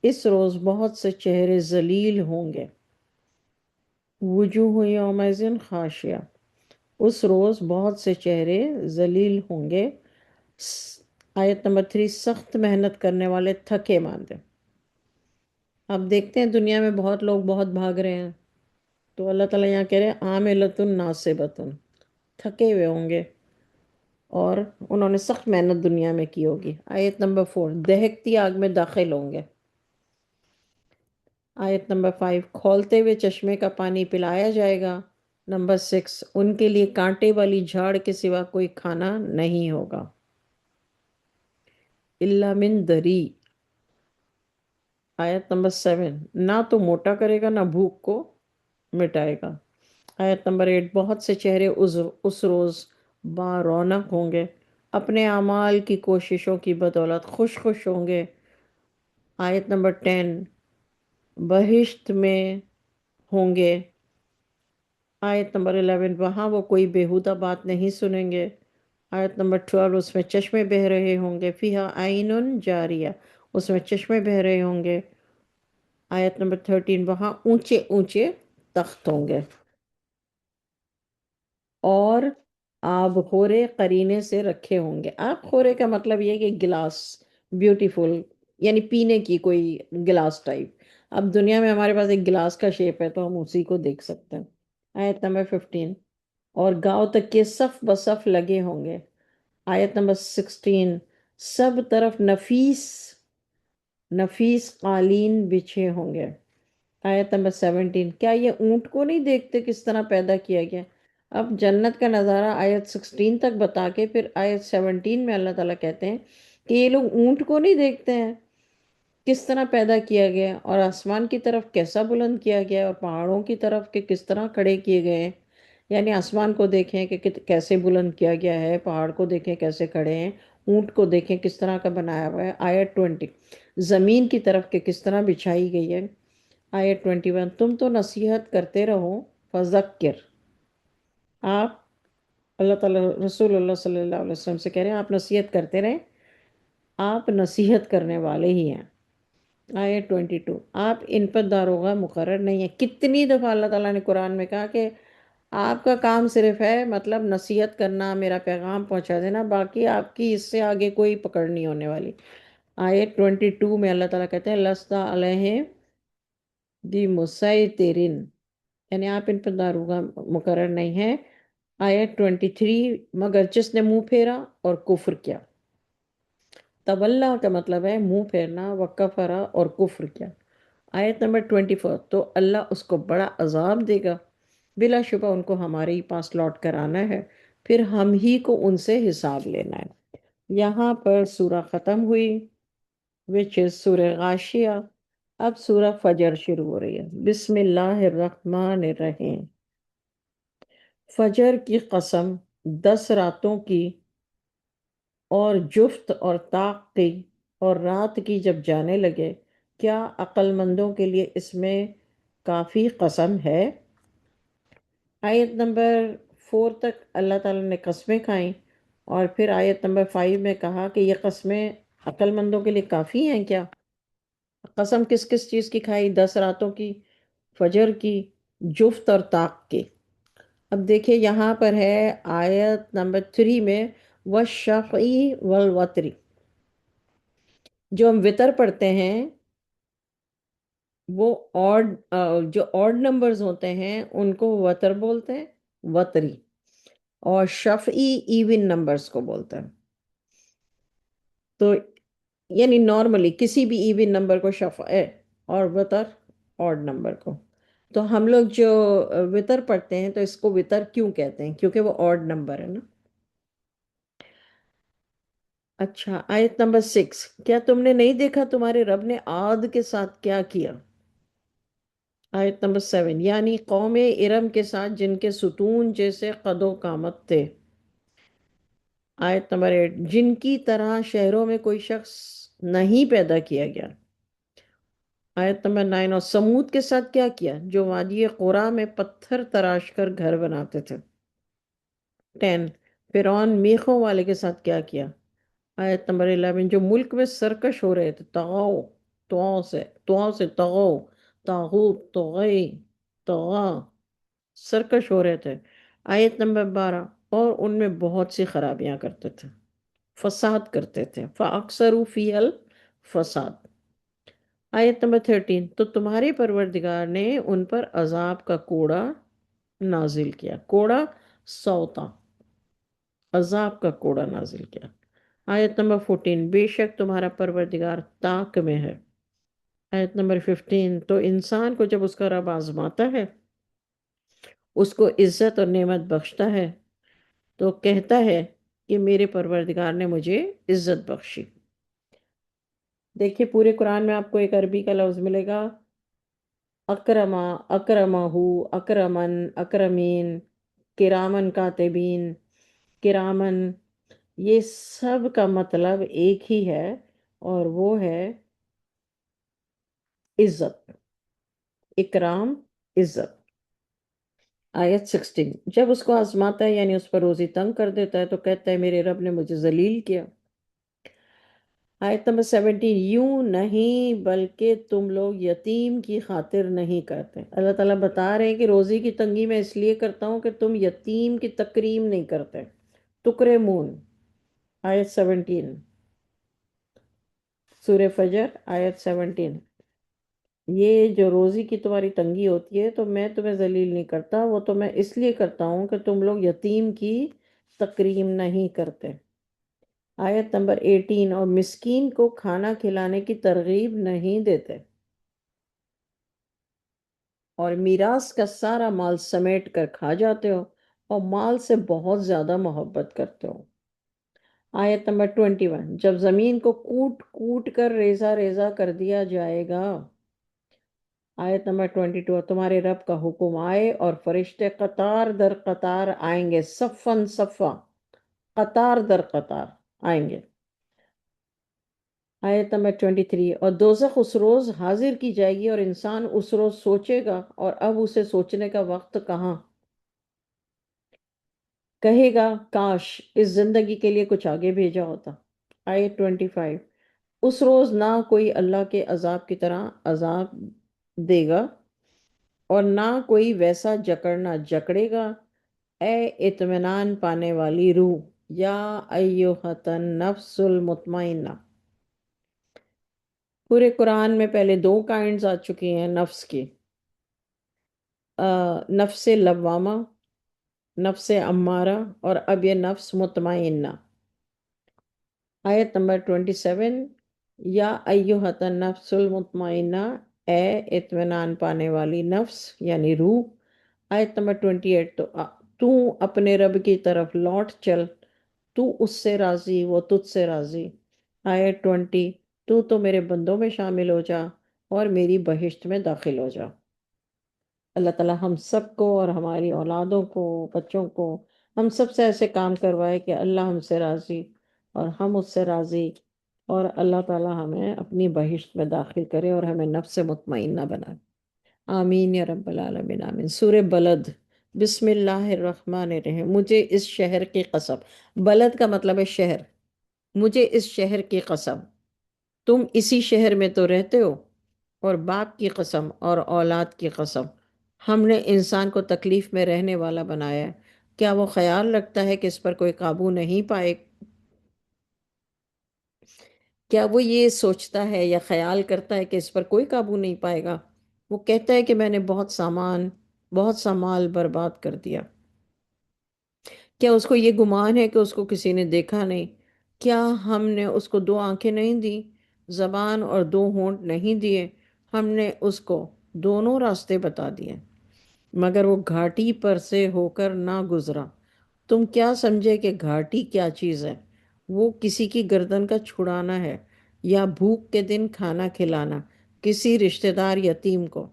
اس روز بہت سے چہرے ذلیل ہوں گے، وجوہ یومئذ خاشعہ، اس روز بہت سے چہرے ذلیل ہوں گے۔ آیت نمبر 3، سخت محنت کرنے والے تھکے ماندے۔ اب دیکھتے ہیں دنیا میں بہت لوگ بہت بھاگ رہے ہیں، تو اللہ تعالیٰ یہاں کہہ رہے ہیں عاملۃ ناصبۃ، تھکے ہوئے ہوں گے اور انہوں نے سخت محنت دنیا میں کی ہوگی۔ آیت نمبر 4، دہکتی آگ میں داخل ہوں گے۔ آیت نمبر 5، کھولتے ہوئے چشمے کا پانی پلایا جائے گا۔ نمبر 6، ان کے لیے کانٹے والی جھاڑ کے سوا کوئی کھانا نہیں ہوگا، الا من دری۔ آیت نمبر 7، نہ تو موٹا کرے گا نہ بھوک کو مٹائے گا۔ آیت نمبر 8، بہت سے چہرے اس روز با رونق ہوں گے، اپنے اعمال کی کوششوں کی بدولت خوش خوش ہوں گے۔ آیت نمبر 10، بہشت میں ہوں گے۔ آیت نمبر 11، وہاں وہ کوئی بیہودہ بات نہیں سنیں گے۔ آیت نمبر 12، اس میں چشمے بہہ رہے ہوں گے، فیہا عین جاریہ، اس میں چشمے بہہ رہے ہوں گے۔ آیت نمبر 13، وہاں اونچے اونچے تخت ہوں گے اور آب خورے قرینے سے رکھے ہوں گے۔ آب خورے کا مطلب یہ کہ گلاس، بیوٹیفل، یعنی پینے کی کوئی گلاس ٹائپ۔ اب دنیا میں ہمارے پاس ایک گلاس کا شیپ ہے تو ہم اسی کو دیکھ سکتے ہیں۔ آیت نمبر 15، اور گاؤں تک کے صف بصف لگے ہوں گے۔ آیت نمبر 16، سب طرف نفیس نفیس قالین بچھے ہوں گے۔ آیت نمبر 17، کیا یہ اونٹ کو نہیں دیکھتے کس طرح پیدا کیا گیا؟ اب جنت کا نظارہ آیت 16 تک بتا کے پھر آیت 17 میں اللہ تعالیٰ کہتے ہیں کہ یہ لوگ اونٹ کو نہیں دیکھتے ہیں کس طرح پیدا کیا گیا، اور آسمان کی طرف کیسا بلند کیا گیا، اور پہاڑوں کی طرف کہ کس طرح کھڑے کیے گئے ہیں۔ یعنی آسمان کو دیکھیں کہ کیسے بلند کیا گیا ہے، پہاڑ کو دیکھیں کیسے کھڑے ہیں، اونٹ کو دیکھیں کس طرح کا بنایا ہوا ہے۔ آیت 20، زمین کی طرف کہ کس طرح بچھائی گئی ہے۔ آیت 21، تم تو نصیحت کرتے رہو، فذکر، آپ اللہ تعالیٰ رسول اللہ صلی اللہ علیہ وسلم سے کہہ رہے ہیں آپ نصیحت کرتے رہیں، آپ نصیحت کرنے والے ہی ہیں۔ آیت 22، آپ ان پر داروغہ مقرر نہیں ہیں۔ کتنی دفعہ اللہ تعالیٰ نے قرآن میں کہا کہ آپ کا کام صرف ہے مطلب نصیحت کرنا، میرا پیغام پہنچا دینا، باقی آپ کی اس سے آگے کوئی پکڑ نہیں ہونے والی۔ آیت 22 میں اللہ تعالیٰ کہتے ہیں لَسْتَ عَلَيْهِمْ بِمُسَيْطِرٍ، یعنی آپ ان پر داروغہ مقرر نہیں ہیں۔ آیت 23، مگر جس نے منہ پھیرا اور کفر کیا۔ تولا کا مطلب ہے منہ پھیرنا، وکفرا اور کفر کیا۔ آیت نمبر 24، تو اللہ اس کو بڑا عذاب دے گا، بلا شبہ ان کو ہمارے ہی پاس لوٹ کر آنا ہے، پھر ہم ہی کو ان سے حساب لینا ہے۔ یہاں پر سورہ ختم ہوئی، which is سورہ غاشیہ۔ اب سورہ فجر شروع ہو رہی ہے۔ بسم اللہ الرحمن الرحیم۔ فجر کی قسم، 10 راتوں کی اور جفت اور طاق کی، اور رات کی جب جانے لگے، کیا عقل مندوں کے لیے اس میں کافی قسم ہے؟ آیت نمبر 4 تک اللہ تعالیٰ نے قسمیں کھائیں، اور پھر آیت نمبر 5 میں کہا کہ یہ قسمیں عقل مندوں کے لیے کافی ہیں کیا؟ قسم کس کس چیز کی کھائی؟ 10 راتوں کی، فجر کی، جفت اور طاق کی۔ اب دیکھیں یہاں پر ہے آیت نمبر 3 میں والشفعی والوتری، جو ہم وطر پڑھتے ہیں وہ آڈ، جو آڈ نمبرز ہوتے ہیں ان کو وتر بولتے ہیں، وتری، اور شفعی ایون نمبرز کو بولتے ہیں۔ تو یعنی نارملی کسی بھی ایون نمبر کو شفع ہے، اور وتر آڈ نمبر کو۔ تو ہم لوگ جو وطر پڑھتے ہیں تو اس کو وطر کیوں کہتے ہیں؟ کیونکہ وہ آڈ نمبر ہے نا۔ اچھا، آیت نمبر 6، کیا تم نے نہیں دیکھا تمہارے رب نے عاد کے ساتھ کیا کیا؟ آیت نمبر 7، یعنی قوم ارم کے ساتھ جن کے ستون جیسے قد و قامت تھے۔ آیت نمبر 8، جن کی طرح شہروں میں کوئی شخص نہیں پیدا کیا گیا۔ آیت نمبر 9، اور سمود کے ساتھ کیا کیا جو وادی قرا میں پتھر تراش کر گھر بناتے تھے۔ 10، فرعون میخوں والے کے ساتھ کیا کیا۔ آیت نمبر 11، جو ملک میں سرکش ہو رہے تھے، تغاؤ، تواؤ سے تغاؤ، طاغوت، طغی، طغا، سرکش ہو رہے تھے۔ آیت نمبر 12، اور ان میں بہت سی خرابیاں کرتے تھے، فساد کرتے تھے، فَأَكْثَرُوا فِيهَا الْفَسَاد۔ آیت نمبر 13، تو تمہارے پروردگار نے ان پر عذاب کا کوڑا نازل کیا، کوڑا سوتا، عذاب کا کوڑا نازل کیا۔ آیت نمبر 14، بے شک تمہارا پروردگار طاق میں ہے۔ آیت نمبر 15، تو انسان کو جب اس کا رب آزماتا ہے، اس کو عزت اور نعمت بخشتا ہے، تو کہتا ہے کہ میرے پروردگار نے مجھے عزت بخشی۔ دیکھیے پورے قرآن میں آپ کو ایک عربی کا لفظ ملے گا، اکرما، اکرمہ، اکرمن، اکرمین، کرامن کاتبین، کرامن، یہ سب کا مطلب ایک ہی ہے، اور وہ ہے عزت، اکرام، عزت۔ آیت 16، جب اس کو آزماتا ہے یعنی اس پر روزی تنگ کر دیتا ہے تو کہتا ہے میرے رب نے مجھے ذلیل کیا۔ آیت نمبر 17، یوں نہیں بلکہ تم لوگ یتیم کی خاطر نہیں کرتے۔ اللہ تعالیٰ بتا رہے ہیں کہ روزی کی تنگی میں اس لیے کرتا ہوں کہ تم یتیم کی تکریم نہیں کرتے، تکرمون۔ آیت 17، سورہ فجر، آیت 17، یہ جو روزی کی تمہاری تنگی ہوتی ہے تو میں تمہیں ذلیل نہیں کرتا، وہ تو میں اس لیے کرتا ہوں کہ تم لوگ یتیم کی تکریم نہیں کرتے۔ آیت نمبر 18، اور مسکین کو کھانا کھلانے کی ترغیب نہیں دیتے، اور میراث کا سارا مال سمیٹ کر کھا جاتے ہو، اور مال سے بہت زیادہ محبت کرتے ہو۔ آیت نمبر 21، جب زمین کو کوٹ کوٹ کر ریزہ ریزہ کر دیا جائے گا۔ آیت نمبر 22، تمہارے رب کا حکم آئے اور فرشتے قطار در قطار آئیں گے، صفن صفا، قطار در قطار آئیں گے۔ آیت نمبر 23، اور دوزخ اس روز حاضر کی جائے گی اور انسان اس روز سوچے گا، اور اب اسے سوچنے کا وقت کہاں، کہے گا کاش اس زندگی کے لیے کچھ آگے بھیجا ہوتا۔ آیت 25، اس روز نہ کوئی اللہ کے عذاب کی طرح عذاب دے گا، اور نہ کوئی ویسا جکڑنا جکڑے گا۔ اے اطمینان پانے والی روح، یا ایہا النفس المطمئنہ۔ پورے قرآن میں پہلے 2 کائنڈز آ چکی ہیں نفس کی، نفس لوامہ، نفس امارہ، اور اب یہ نفس مطمئنہ۔ آیت نمبر 27، یا ایہا النفس المطمئنہ، اے اطمینان پانے والی نفس یعنی روح۔ آیت نمبر 28، تو اپنے رب کی طرف لوٹ چل، تو اس سے راضی، وہ تجھ سے راضی۔ آیت 20، تو میرے بندوں میں شامل ہو جا اور میری بہشت میں داخل ہو جا۔ اللہ تعالیٰ ہم سب کو اور ہماری اولادوں کو، بچوں کو، ہم سب سے ایسے کام کروائے کہ اللہ ہم سے راضی اور ہم اس سے راضی، اور اللہ تعالی ہمیں اپنی بہشت میں داخل کرے اور ہمیں نفس مطمئنہ بنائے. آمین یا رب العالمین آمین. سورہ بلد. بسم اللہ الرحمن الرحیم. مجھے اس شہر کی قسم. بلد کا مطلب ہے شہر. مجھے اس شہر کی قسم. تم اسی شہر میں تو رہتے ہو. اور باپ کی قسم اور اولاد کی قسم. ہم نے انسان کو تکلیف میں رہنے والا بنایا ہے. کیا وہ خیال رکھتا ہے کہ اس پر کوئی قابو نہیں پائے؟ کیا وہ یہ سوچتا ہے یا خیال کرتا ہے کہ اس پر کوئی قابو نہیں پائے گا؟ وہ کہتا ہے کہ میں نے بہت سا مال برباد کر دیا. کیا اس کو یہ گمان ہے کہ اس کو کسی نے دیکھا نہیں؟ کیا ہم نے اس کو دو آنکھیں نہیں دی، زبان اور دو ہونٹ نہیں دیے؟ ہم نے اس کو دونوں راستے بتا دیے، مگر وہ گھاٹی پر سے ہو کر نہ گزرا. تم کیا سمجھے کہ گھاٹی کیا چیز ہے؟ وہ کسی کی گردن کا چھڑانا ہے، یا بھوک کے دن کھانا کھلانا کسی رشتہ دار یتیم کو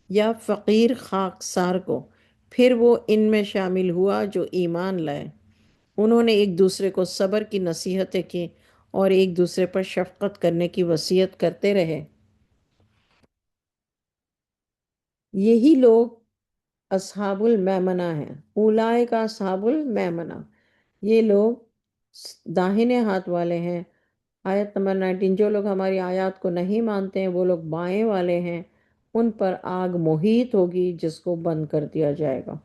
یا فقیر خاکسار کو. پھر وہ ان میں شامل ہوا جو ایمان لائے. انہوں نے ایک دوسرے کو صبر کی نصیحتیں کی اور ایک دوسرے پر شفقت کرنے کی وصیت کرتے رہے. یہی لوگ اصحاب المیمنہ ہیں. اولئک اصحاب المیمنہ. یہ لوگ داہنے ہاتھ والے ہیں. آیت نمبر 19. جو لوگ ہماری آیات کو نہیں مانتے ہیں وہ لوگ بائیں والے ہیں. ان پر آگ محیط ہوگی جس کو بند کر دیا جائے گا.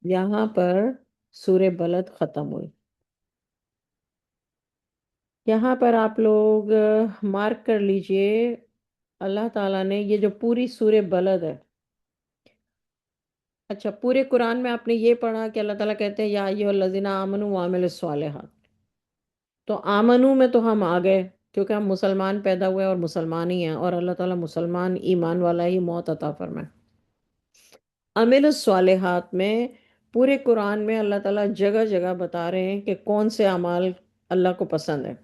یہاں پر سورہ بلد ختم ہوئی. یہاں پر آپ لوگ مارک کر لیجئے. اللہ تعالیٰ نے یہ جو پوری سورہ بلد ہے، اچھا پورے قرآن میں آپ نے یہ پڑھا کہ اللہ تعالیٰ کہتے ہیں یا ایھا الذین آمنوا وعملوا الصالحات. تو آمنو میں تو ہم آ گئے کیونکہ ہم مسلمان پیدا ہوئے اور مسلمان ہی ہیں، اور اللہ تعالیٰ مسلمان ایمان والا ہی موت عطا فرمائے. عمل الصالحات میں پورے قرآن میں اللہ تعالیٰ جگہ جگہ بتا رہے ہیں کہ کون سے اعمال اللہ کو پسند ہے.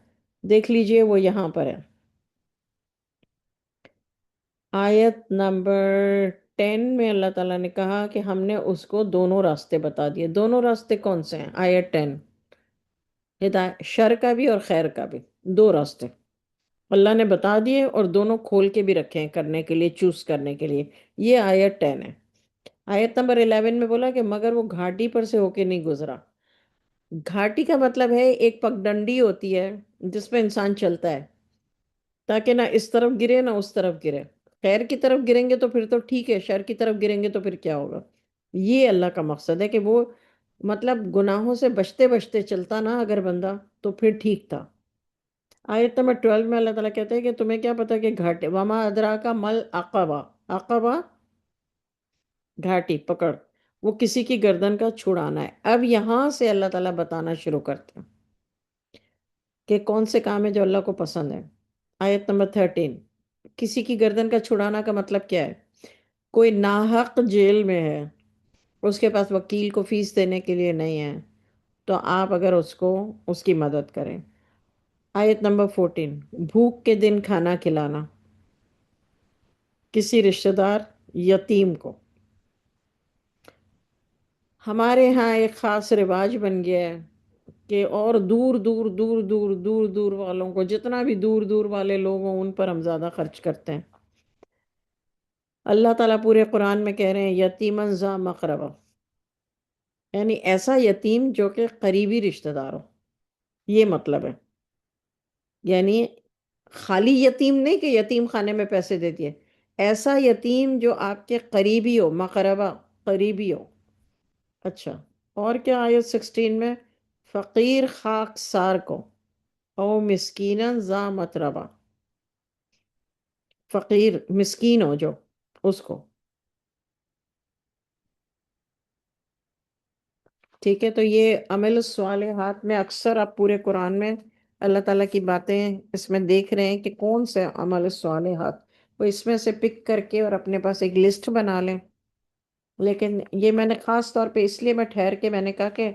دیکھ لیجئے وہ یہاں پر ہے. آیت نمبر 10 میں اللہ تعالیٰ نے کہا کہ ہم نے اس کو دونوں راستے بتا دیے. دونوں راستے کون سے ہیں؟ آیت 10. ہدایت شر کا بھی اور خیر کا بھی، دو راستے اللہ نے بتا دیے، اور دونوں کھول کے بھی رکھے ہیں کرنے کے لیے، چوز کرنے کے لیے. یہ آیت 10 ہے. آیت نمبر 11 میں بولا کہ مگر وہ گھاٹی پر سے ہو کے نہیں گزرا. گھاٹی کا مطلب ہے ایک پگڈنڈی ہوتی ہے جس پہ انسان چلتا ہے تاکہ نہ اس طرف گرے نہ اس طرف گرے. خیر کی طرف گریں گے تو پھر تو ٹھیک ہے، شر کی طرف گریں گے تو پھر کیا ہوگا؟ یہ اللہ کا مقصد ہے کہ وہ مطلب گناہوں سے بچتے بچتے چلتا نا اگر بندہ تو پھر ٹھیک تھا. آیت نمبر 12 میں اللہ تعالیٰ کہتے ہیں کہ تمہیں کیا پتا کہ گھاٹے وما ادراک مل عقبہ. عقبہ گھاٹی، پکڑ. وہ کسی کی گردن کا چھڑانا ہے. اب یہاں سے اللہ تعالیٰ بتانا شروع کرتے ہیں کہ کون سے کام ہے جو اللہ کو پسند ہے. آیت نمبر 13. کسی کی گردن کا چھڑانا کا مطلب کیا ہے؟ کوئی ناحق جیل میں ہے، اس کے پاس وکیل کو فیس دینے کے لیے نہیں ہے، تو آپ اگر اس کو اس کی مدد کریں. آیت نمبر 14. بھوک کے دن کھانا کھلانا کسی رشتہ دار یتیم کو. ہمارے ہاں ایک خاص رواج بن گیا ہے کہ اور دور دور دور دور دور دور والوں کو، جتنا بھی دور دور والے لوگ ہوں ان پر ہم زیادہ خرچ کرتے ہیں. اللہ تعالیٰ پورے قرآن میں کہہ رہے ہیں یتیمن ذا مقربہ، یعنی ایسا یتیم جو کہ قریبی رشتہ دار ہو. یہ مطلب ہے. یعنی خالی یتیم نہیں کہ یتیم خانے میں پیسے دے دیے، ایسا یتیم جو آپ کے قریبی ہو، مقربہ قریبی ہو. اچھا، اور کیا آیت 16 میں؟ فقیر خاک سار کو، او مسکینن ذا متربہ. فقیر مسکین ہو جو، اس کو. ٹھیک ہے، تو یہ عمل الصالحات میں اکثر آپ پورے قرآن میں اللہ تعالیٰ کی باتیں اس میں دیکھ رہے ہیں کہ کون سے عمل الصالحات، وہ اس میں سے پک کر کے اور اپنے پاس ایک لسٹ بنا لیں. لیکن یہ میں نے خاص طور پہ اس لیے میں ٹھہر کے میں نے کہا کہ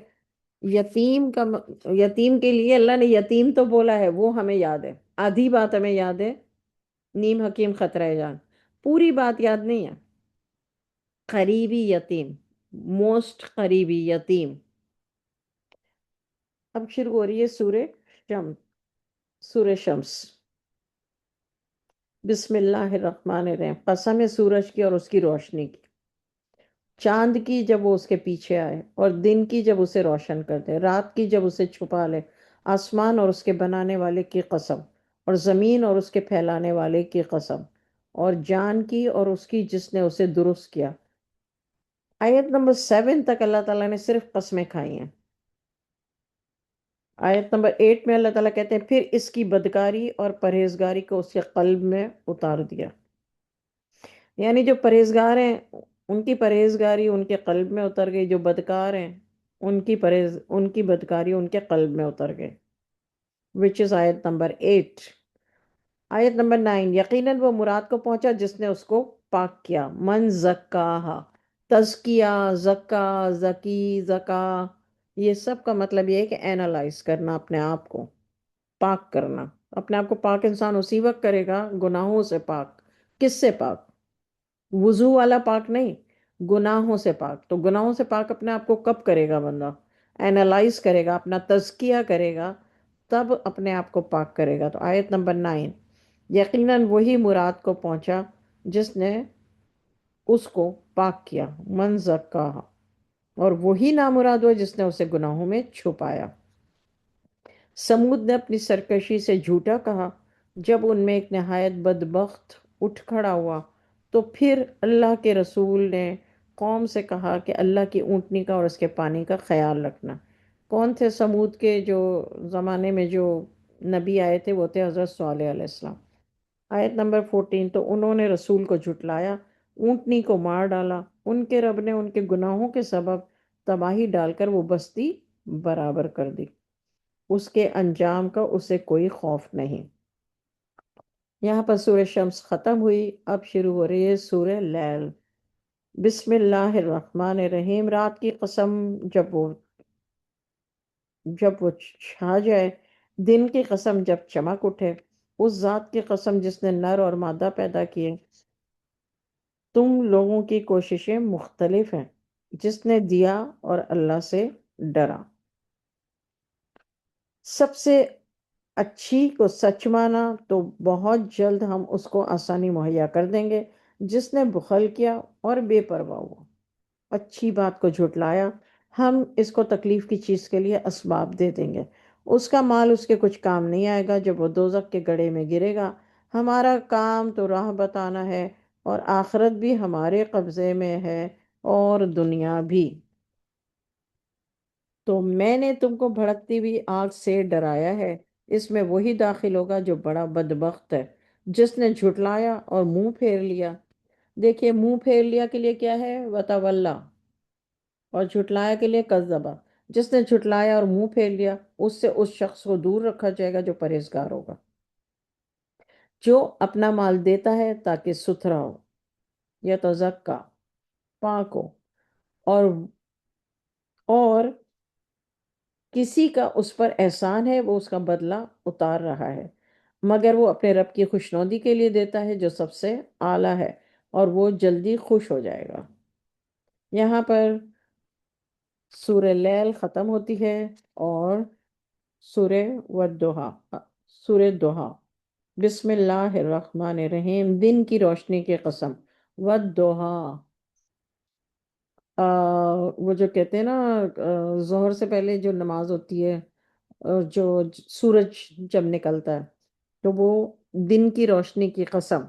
یتیم کا یتیم کے لیے اللہ نے یتیم تو بولا ہے، وہ ہمیں یاد ہے، آدھی بات ہمیں یاد ہے. نیم حکیم خطرہ جان، پوری بات یاد نہیں ہے. قریبی یتیم، موسٹ قریبی یتیم. اب شروع ہو رہی ہے سورہ شمس. سورہ شمس بسم اللہ الرحمن الرحیم، قسم ہے سورج کی اور اس کی روشنی کی، چاند کی جب وہ اس کے پیچھے آئے، اور دن کی جب اسے روشن کر دے، رات کی جب اسے چھپا لے، آسمان اور اس کے بنانے والے کی قسم، اور زمین اور اس کے پھیلانے والے کی قسم، اور جان کی اور اس کی جس نے اسے درست کیا۔ آیت نمبر 7 تک اللہ تعالیٰ نے صرف قسمیں کھائی ہیں۔ آیت نمبر 8 میں اللہ تعالیٰ کہتے ہیں پھر اس کی بدکاری اور پرہیزگاری کو اس کے قلب میں اتار دیا۔ یعنی جو پرہیزگار ہیں ان کی پرہیزگاری ان کے قلب میں اتر گئی، جو بدکار ہیں ان کی بدکاری ان کے قلب میں اتر گئی، which is آیت نمبر 8۔ آیت نمبر 9، یقیناً وہ مراد کو پہنچا جس نے اس کو پاک کیا، من زکاہا، تزکیہ، زکا، زکی، زکا، یہ سب کا مطلب یہ ہے کہ اینالائز کرنا اپنے آپ کو، پاک کرنا اپنے آپ کو۔ پاک انسان اسی وقت کرے گا گناہوں سے پاک۔ کس سے پاک؟ وضو والا پاک نہیں، گناہوں سے پاک۔ تو گناہوں سے پاک اپنے آپ کو کب کرے گا بندہ؟ اینالائز کرے گا، اپنا تزکیہ کرے گا، تب اپنے آپ کو پاک کرے گا۔ تو آیت نمبر 9، یقیناً وہی مراد کو پہنچا جس نے اس کو پاک کیا، من زکاہا، اور وہی نامراد ہوا جس نے اسے گناہوں میں چھپایا۔ سمود نے اپنی سرکشی سے جھوٹا کہا، جب ان میں ایک نہایت بدبخت اٹھ کھڑا ہوا تو پھر اللہ کے رسول نے قوم سے کہا کہ اللہ کی اونٹنی کا اور اس کے پانی کا خیال رکھنا۔ کون تھے سمود کے جو زمانے میں جو نبی آئے تھے؟ وہ تھے حضرت صالح علیہ السلام۔ آیت نمبر 14، تو انہوں نے رسول کو جھٹلایا، اونٹنی کو مار ڈالا، ان کے رب نے ان کے گناہوں کے سبب تباہی ڈال کر وہ بستی برابر کر دی، اس کے انجام کا اسے کوئی خوف نہیں۔ یہاں پر سورہ شمس ختم ہوئی، اب شروع ہو رہی ہے سورہ لیل۔ بسم اللہ الرحمن الرحیم، رات کی قسم جب وہ چھا جائے، دن کی قسم جب چمک اٹھے، اس ذات کی قسم جس نے نر اور مادہ پیدا کیے۔ تم لوگوں کی کوششیں مختلف ہیں، جس نے دیا اور اللہ سے ڈرا۔ سب سے اچھی کو سچ مانا تو بہت جلد ہم اس کو آسانی مہیا کر دیں گے، جس نے بخل کیا اور بے پرواہ ہوا، اچھی بات کو جھٹلایا، ہم اس کو تکلیف کی چیز کے لیے اسباب دے دیں گے، اس کا مال اس کے کچھ کام نہیں آئے گا جب وہ دوزخ کے گڑھے میں گرے گا۔ ہمارا کام تو راہ بتانا ہے، اور آخرت بھی ہمارے قبضے میں ہے اور دنیا بھی۔ تو میں نے تم کو بھڑکتی ہوئی آگ سے ڈرایا ہے، اس میں وہی داخل ہوگا جو بڑا بدبخت ہے، جس نے جھٹلایا اور منہ پھیر لیا۔ دیکھیے، منہ پھیر لیا کے لیے کیا ہے؟ وتولا، اور جھٹلایا کے لیے کذبا۔ جس نے جھٹلایا اور منہ پھیر لیا، اس سے اس شخص کو دور رکھا جائے گا جو پرہیزگار ہوگا، جو اپنا مال دیتا ہے تاکہ ستھرا ہو، یا تزکا، پاک ہو، اور کسی کا اس پر احسان ہے، وہ اس کا بدلہ اتار رہا ہے، مگر وہ اپنے رب کی خوشنودی کے لیے دیتا ہے جو سب سے اعلیٰ ہے، اور وہ جلدی خوش ہو جائے گا۔ یہاں پر سورہ لیل ختم ہوتی ہے، اور سورہ والضحیٰ، سورہ دوحہ۔ بسم اللہ الرحمن الرحیم، دن کی روشنی کی قسم، والضحیٰ، وہ جو کہتے ہیں نا، ظہر سے پہلے جو نماز ہوتی ہے، جو سورج جب نکلتا ہے، تو وہ دن کی روشنی کی قسم۔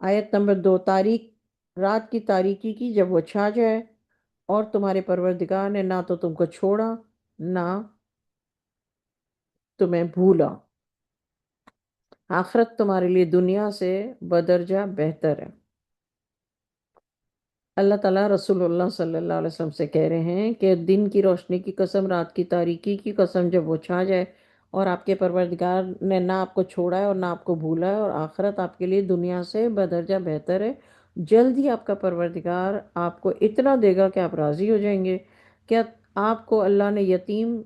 آیت نمبر 2، تاریک، رات کی تاریکی کی جب وہ چھا جائے، اور تمہارے پروردگار نے نہ تو تم کو چھوڑا نہ تمہیں بھولا، آخرت تمہارے لیے دنیا سے بدرجہ بہتر ہے۔ اللہ تعالیٰ رسول اللہ صلی اللہ علیہ وسلم سے کہہ رہے ہیں کہ دن کی روشنی کی قسم، رات کی تاریکی کی قسم، جب وہ چھا جائے اور آپ کے پروردگار نے نہ آپ کو چھوڑا ہے اور نہ آپ کو بھولا ہے، اور آخرت آپ کے لیے دنیا سے بدرجہ بہتر ہے، جلد ہی آپ کا پروردگار آپ کو اتنا دے گا کہ آپ راضی ہو جائیں گے۔ کیا آپ کو اللہ نے یتیم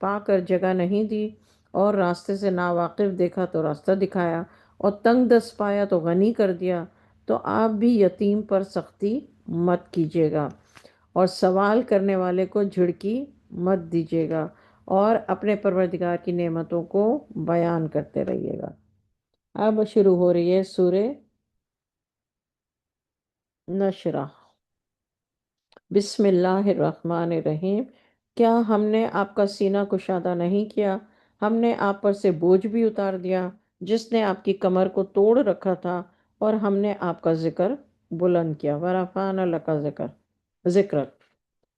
پا کر جگہ نہیں دی، اور راستے سے ناواقف دیکھا تو راستہ دکھایا، اور تنگ دست پایا تو غنی کر دیا؟ تو آپ بھی یتیم پر سختی مت کیجیے گا، اور سوال کرنے والے کو جھڑکی مت دیجیے گا، اور اپنے پروردگار کی نعمتوں کو بیان کرتے رہیے گا۔ اب شروع ہو رہی ہے سورہ نشرہ۔ بسم اللہ الرحمن الرحیم۔ کیا ہم نے آپ کا سینہ کشادہ نہیں کیا؟ ہم نے آپ پر سے بوجھ بھی اتار دیا جس نے آپ کی کمر کو توڑ رکھا تھا، اور ہم نے آپ کا ذکر بلند کیا۔ ورفعنا لک ذکر،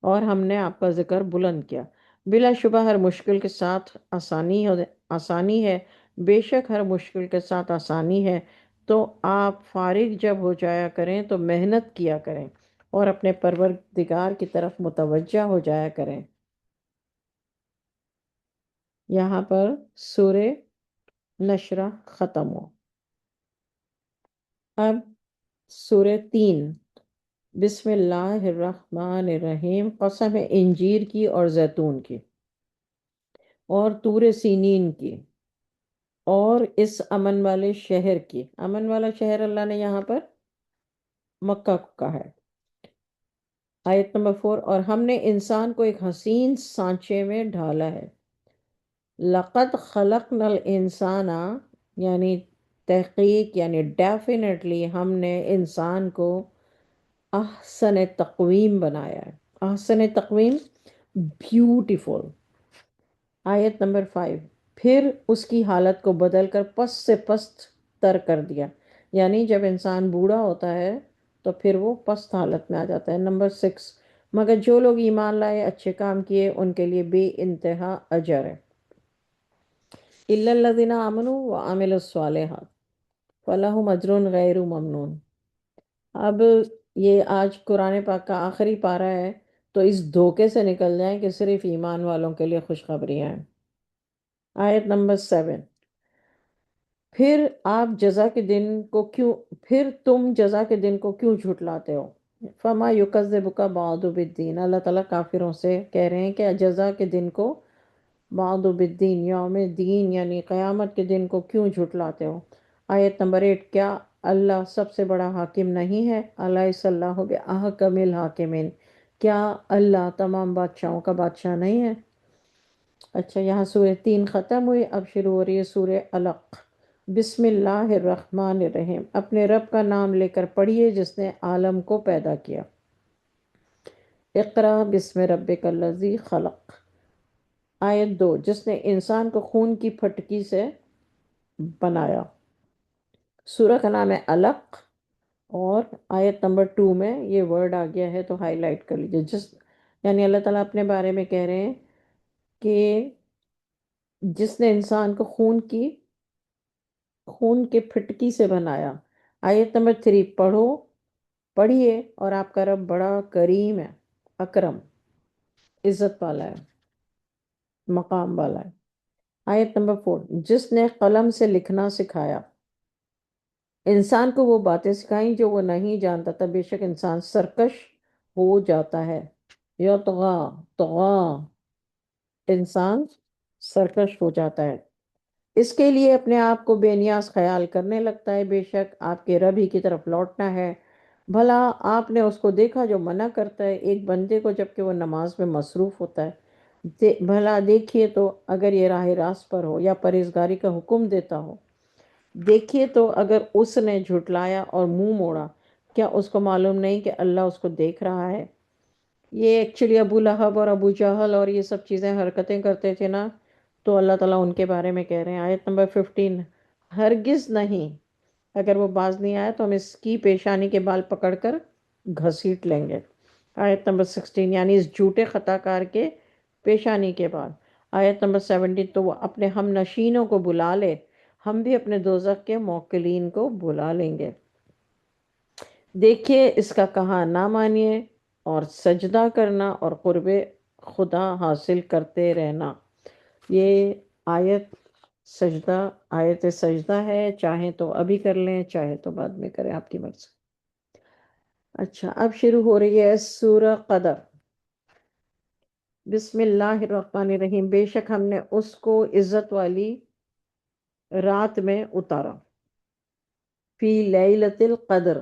اور ہم نے آپ کا ذکر بلند کیا۔ بلا شبہ ہر مشکل کے ساتھ آسانی ہے، بے شک ہر مشکل کے ساتھ آسانی ہے۔ تو آپ فارغ جب ہو جایا کریں تو محنت کیا کریں اور اپنے پروردگار کی طرف متوجہ ہو جایا کریں۔ یہاں پر سورہ نشرہ ختم ہو۔ اب سورہ 3۔ بسم اللہ الرحمن الرحیم۔ قسم ہے انجیر کی اور زیتون کی اور طور سینین کی اور اس امن والے شہر کی۔ امن والا شہر اللہ نے یہاں پر مکہ کو کہا ہے۔ آیت نمبر 4۔ اور ہم نے انسان کو ایک حسین سانچے میں ڈھالا ہے۔ لقد خلقنا الانسان، یعنی تحقیق، یعنی ڈیفینیٹلی ہم نے انسان کو احسن تقویم بنایا ہے۔ احسن تقویم، بیوٹیفل۔ آیت نمبر 5۔ پھر اس کی حالت کو بدل کر پست سے پست تر کر دیا، یعنی جب انسان بوڑھا ہوتا ہے تو پھر وہ پست حالت میں آ جاتا ہے۔ نمبر 6۔ مگر جو لوگ ایمان لائے، اچھے کام کیے، ان کے لیے بے انتہا اجر ہے۔ الا الذین آمنوا وعملوا الصالحات فلہم اجر غیر ممنون۔ اب یہ آج قرآن پاک کا آخری پارہ ہے، تو اس دھوکے سے نکل جائیں کہ صرف ایمان والوں کے لیے خوشخبریاں ہیں۔ آیت نمبر 7۔ پھر آپ جزا کے دن کو کیوں پھر تم جزا کے دن کو کیوں جھٹلاتے ہو؟ فما یکذبک بعد بالدین۔ اللہ تعالیٰ کافروں سے کہہ رہے ہیں کہ جزا کے دن کو، بعد بالدین، یوم دین یعنی قیامت کے دن کو کیوں جھٹلاتے ہو؟ آیت نمبر 8۔ کیا اللہ سب سے بڑا حاکم نہیں ہے؟ الیس اللہ بأحکم الحاکمین۔ کیا اللہ تمام بادشاہوں کا بادشاہ نہیں ہے؟ اچھا، یہاں سورہ 3 ختم ہوئی۔ اب شروع ہو رہی ہے سورہ علق۔ بسم اللہ الرحمن الرحیم۔ اپنے رب کا نام لے کر پڑھیے جس نے عالم کو پیدا کیا۔ اقرا بسم ربک الذی خلق۔ آیت 2۔ جس نے انسان کو خون کی پھٹکی سے بنایا۔ سورہ کا نام ہے علق، اور آیت نمبر 2 میں یہ ورڈ آ گیا ہے تو ہائی لائٹ کر لیجیے۔ یعنی اللہ تعالیٰ اپنے بارے میں کہہ رہے ہیں کہ جس نے انسان کو خون کے پھٹکی سے بنایا۔ آیت نمبر 3۔ پڑھیے، اور آپ کا رب بڑا کریم ہے، اکرم، عزت والا ہے، مقام والا ہے۔ آیت نمبر 4۔ جس نے قلم سے لکھنا سکھایا، انسان کو وہ باتیں سکھائیں جو وہ نہیں جانتا تھا، بے شک انسان سرکش ہو جاتا ہے۔ یطغا، طغا، انسان سرکش ہو جاتا ہے۔ اس کے لیے اپنے آپ کو بے نیاز خیال کرنے لگتا ہے، بے شک آپ کے رب ہی کی طرف لوٹنا ہے۔ بھلا آپ نے اس کو دیکھا جو منع کرتا ہے ایک بندے کو جبکہ وہ نماز میں مصروف ہوتا ہے؟ بھلا دیکھیے تو اگر یہ راہ راست پر ہو یا پرہیزگاری کا حکم دیتا ہو۔ دیکھیے تو اگر اس نے جھٹلایا اور منہ موڑا، کیا اس کو معلوم نہیں کہ اللہ اس کو دیکھ رہا ہے؟ یہ ایکچولی ابو لہب اور ابو جہل اور یہ سب چیزیں حرکتیں کرتے تھے نا، تو اللہ تعالیٰ ان کے بارے میں کہہ رہے ہیں۔ آیت نمبر 15۔ ہرگز نہیں، اگر وہ باز نہیں آیا تو ہم اس کی پیشانی کے بال پکڑ کر گھسیٹ لیں گے۔ آیت نمبر 16۔ یعنی اس جھوٹے خطا کار کے پیشانی کے بال۔ آیت نمبر 17۔ تو وہ اپنے ہم نشینوں کو بلا لے، ہم بھی اپنے دوزخ کے موکلین کو بلا لیں گے۔ دیکھیے اس کا کہا نہ مانیے اور سجدہ کرنا اور قرب خدا حاصل کرتے رہنا۔ یہ آیت سجدہ ہے، چاہیں تو ابھی کر لیں، چاہے تو بعد میں کریں، آپ کی مرضی۔ اچھا، اب شروع ہو رہی ہے سورہ قدر۔ بسم اللہ الرحمن الرحیم۔ بے شک ہم نے اس کو عزت والی رات میں اتارا۔ فی لیلۃ القدر،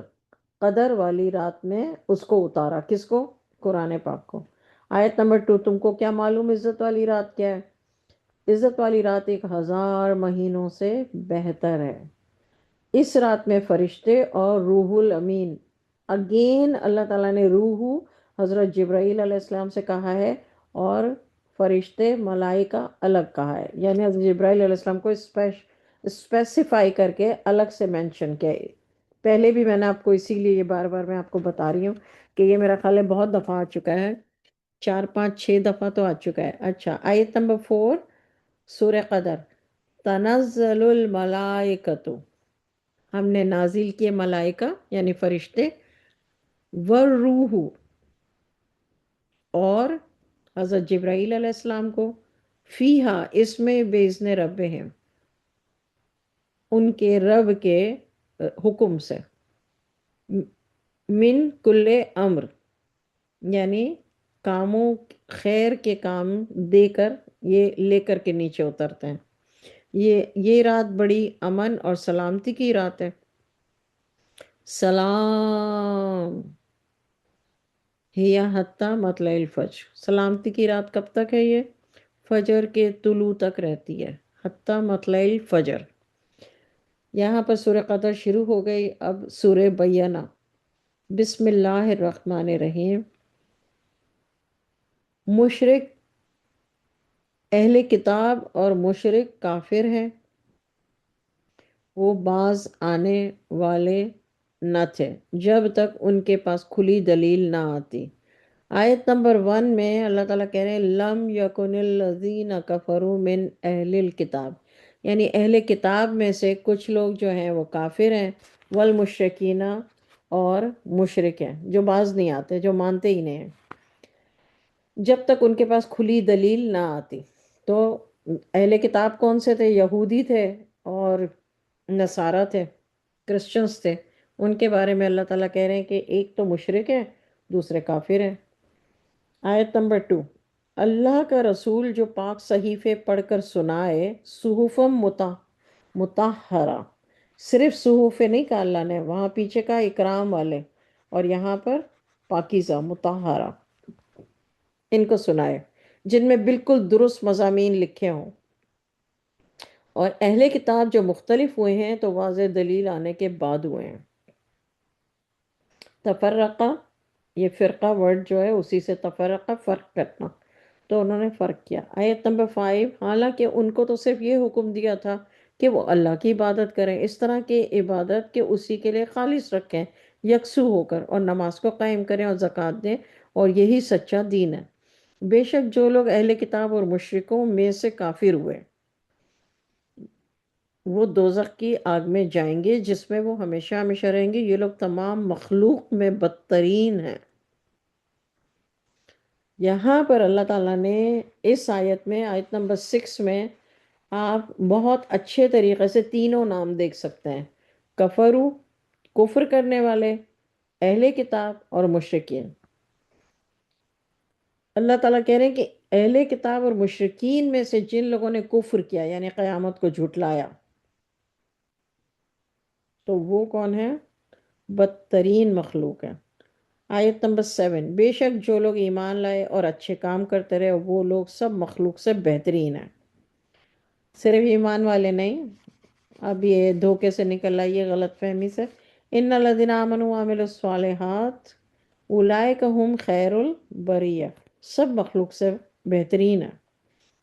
قدر والی رات میں اس کو اتارا۔ کس کو؟ قرآن پاک کو۔ آیت نمبر 2۔ تم کو کیا معلوم عزت والی رات کیا ہے؟ عزت والی رات 1000 مہینوں سے بہتر ہے۔ اس رات میں فرشتے اور روح الامین، اگین اللہ تعالیٰ نے روح حضرت جبرائیل علیہ السلام سے کہا ہے، اور فرشتے ملائکہ الگ کہا ہے، یعنی حضرت جبرائیل علیہ السلام کو اسپیسیفائی کر کے الگ سے مینشن کیا ہے۔ پہلے بھی میں نے آپ کو اسی لیے یہ بار بار میں آپ کو بتا رہی ہوں کہ یہ میرا خیال ہے بہت دفعہ آ چکا ہے، 4 5 6 دفعہ تو آ چکا ہے۔ اچھا، آیت نمبر 4، سورہ قدر، تنزل الملائکۃ، ہم نے نازل کیے ملائکہ یعنی فرشتے، والروح، اور حضرت جبرائیل علیہ السلام کو، فیہا، اس میں باذن ربہم، ان کے رب کے حکم سے، من کل امر، یعنی کاموں، خیر کے کام دے کر، یہ لے کر کے نیچے اترتے ہیں۔ یہ رات بڑی امن اور سلامتی کی رات ہے۔ سلام ہی حتی مطلع الفجر، سلامتی کی رات کب تک ہے؟ یہ فجر کے طلوع تک رہتی ہے، حتی مطلع الفجر۔ یہاں پر سورہ قدر شروع ہو گئی۔ اب سورہ بینہ، بسم اللہ الرحمن الرحیم۔ مشرک اہل کتاب اور مشرک کافر ہیں، وہ باز آنے والے نہ تھے جب تک ان کے پاس کھلی دلیل نہ آتی۔ آیت نمبر 1 میں اللہ تعالیٰ کہہ رہے ہیں لم یکن الذین کفروا من اہل الکتاب، یعنی اہل کتاب میں سے کچھ لوگ جو ہیں وہ کافر ہیں، والمشرکین، اور مشرک ہیں جو باز نہیں آتے، جو مانتے ہی نہیں ہیں جب تک ان کے پاس کھلی دلیل نہ آتی۔ تو اہل کتاب کون سے تھے؟ یہودی تھے اور نصارہ تھے، کرسچنز تھے۔ ان کے بارے میں اللہ تعالیٰ کہہ رہے ہیں کہ ایک تو مشرک ہے، دوسرے کافر ہیں۔ آیت نمبر 2، اللہ کا رسول جو پاک صحیفے پڑھ کر سنائے، صحفم مطہرہ، صرف صحفے نہیں کہا اللہ نے، وہاں پیچھے کا اکرام والے، اور یہاں پر پاکیزہ مطہرہ، ان کو سنائے جن میں بالکل درست مضامین لکھے ہوں۔ اور اہل کتاب جو مختلف ہوئے ہیں تو واضح دلیل آنے کے بعد ہوئے ہیں۔ تفرقہ، یہ فرقہ ورڈ جو ہے اسی سے تفرقہ، فرق کرنا، تو انہوں نے فرق کیا۔ آیت نمبر 5، حالانکہ ان کو تو صرف یہ حکم دیا تھا کہ وہ اللہ کی عبادت کریں، اس طرح کی عبادت کہ اسی کے لیے خالص رکھیں یکسو ہو کر، اور نماز کو قائم کریں اور زکوٰۃ دیں، اور یہی سچا دین ہے۔ بے شک جو لوگ اہل کتاب اور مشرکوں میں سے کافر ہوئے، وہ دوزخ کی آگ میں جائیں گے جس میں وہ ہمیشہ ہمیشہ رہیں گے۔ یہ لوگ تمام مخلوق میں بدترین ہیں۔ یہاں پر اللہ تعالیٰ نے اس آیت میں، آیت نمبر 6 میں، آپ بہت اچھے طریقے سے تینوں نام دیکھ سکتے ہیں، کفرو، کفر کرنے والے، اہل کتاب اور مشرکین۔ اللہ تعالیٰ کہہ رہے ہیں کہ اہل کتاب اور مشرکین میں سے جن لوگوں نے کفر کیا یعنی قیامت کو جھٹلایا، تو وہ کون ہے؟ بدترین مخلوق ہے۔ آیت نمبر 7، بے شک جو لوگ ایمان لائے اور اچھے کام کرتے رہے وہ لوگ سب مخلوق سے بہترین ہیں۔ صرف ایمان والے نہیں، اب یہ دھوکے سے نکل آئیے، غلط فہمی سے، ان الذین آمنوا وعملوا الصالحات اولئک ھم خیر البریہ، سب مخلوق سے بہترین ہے۔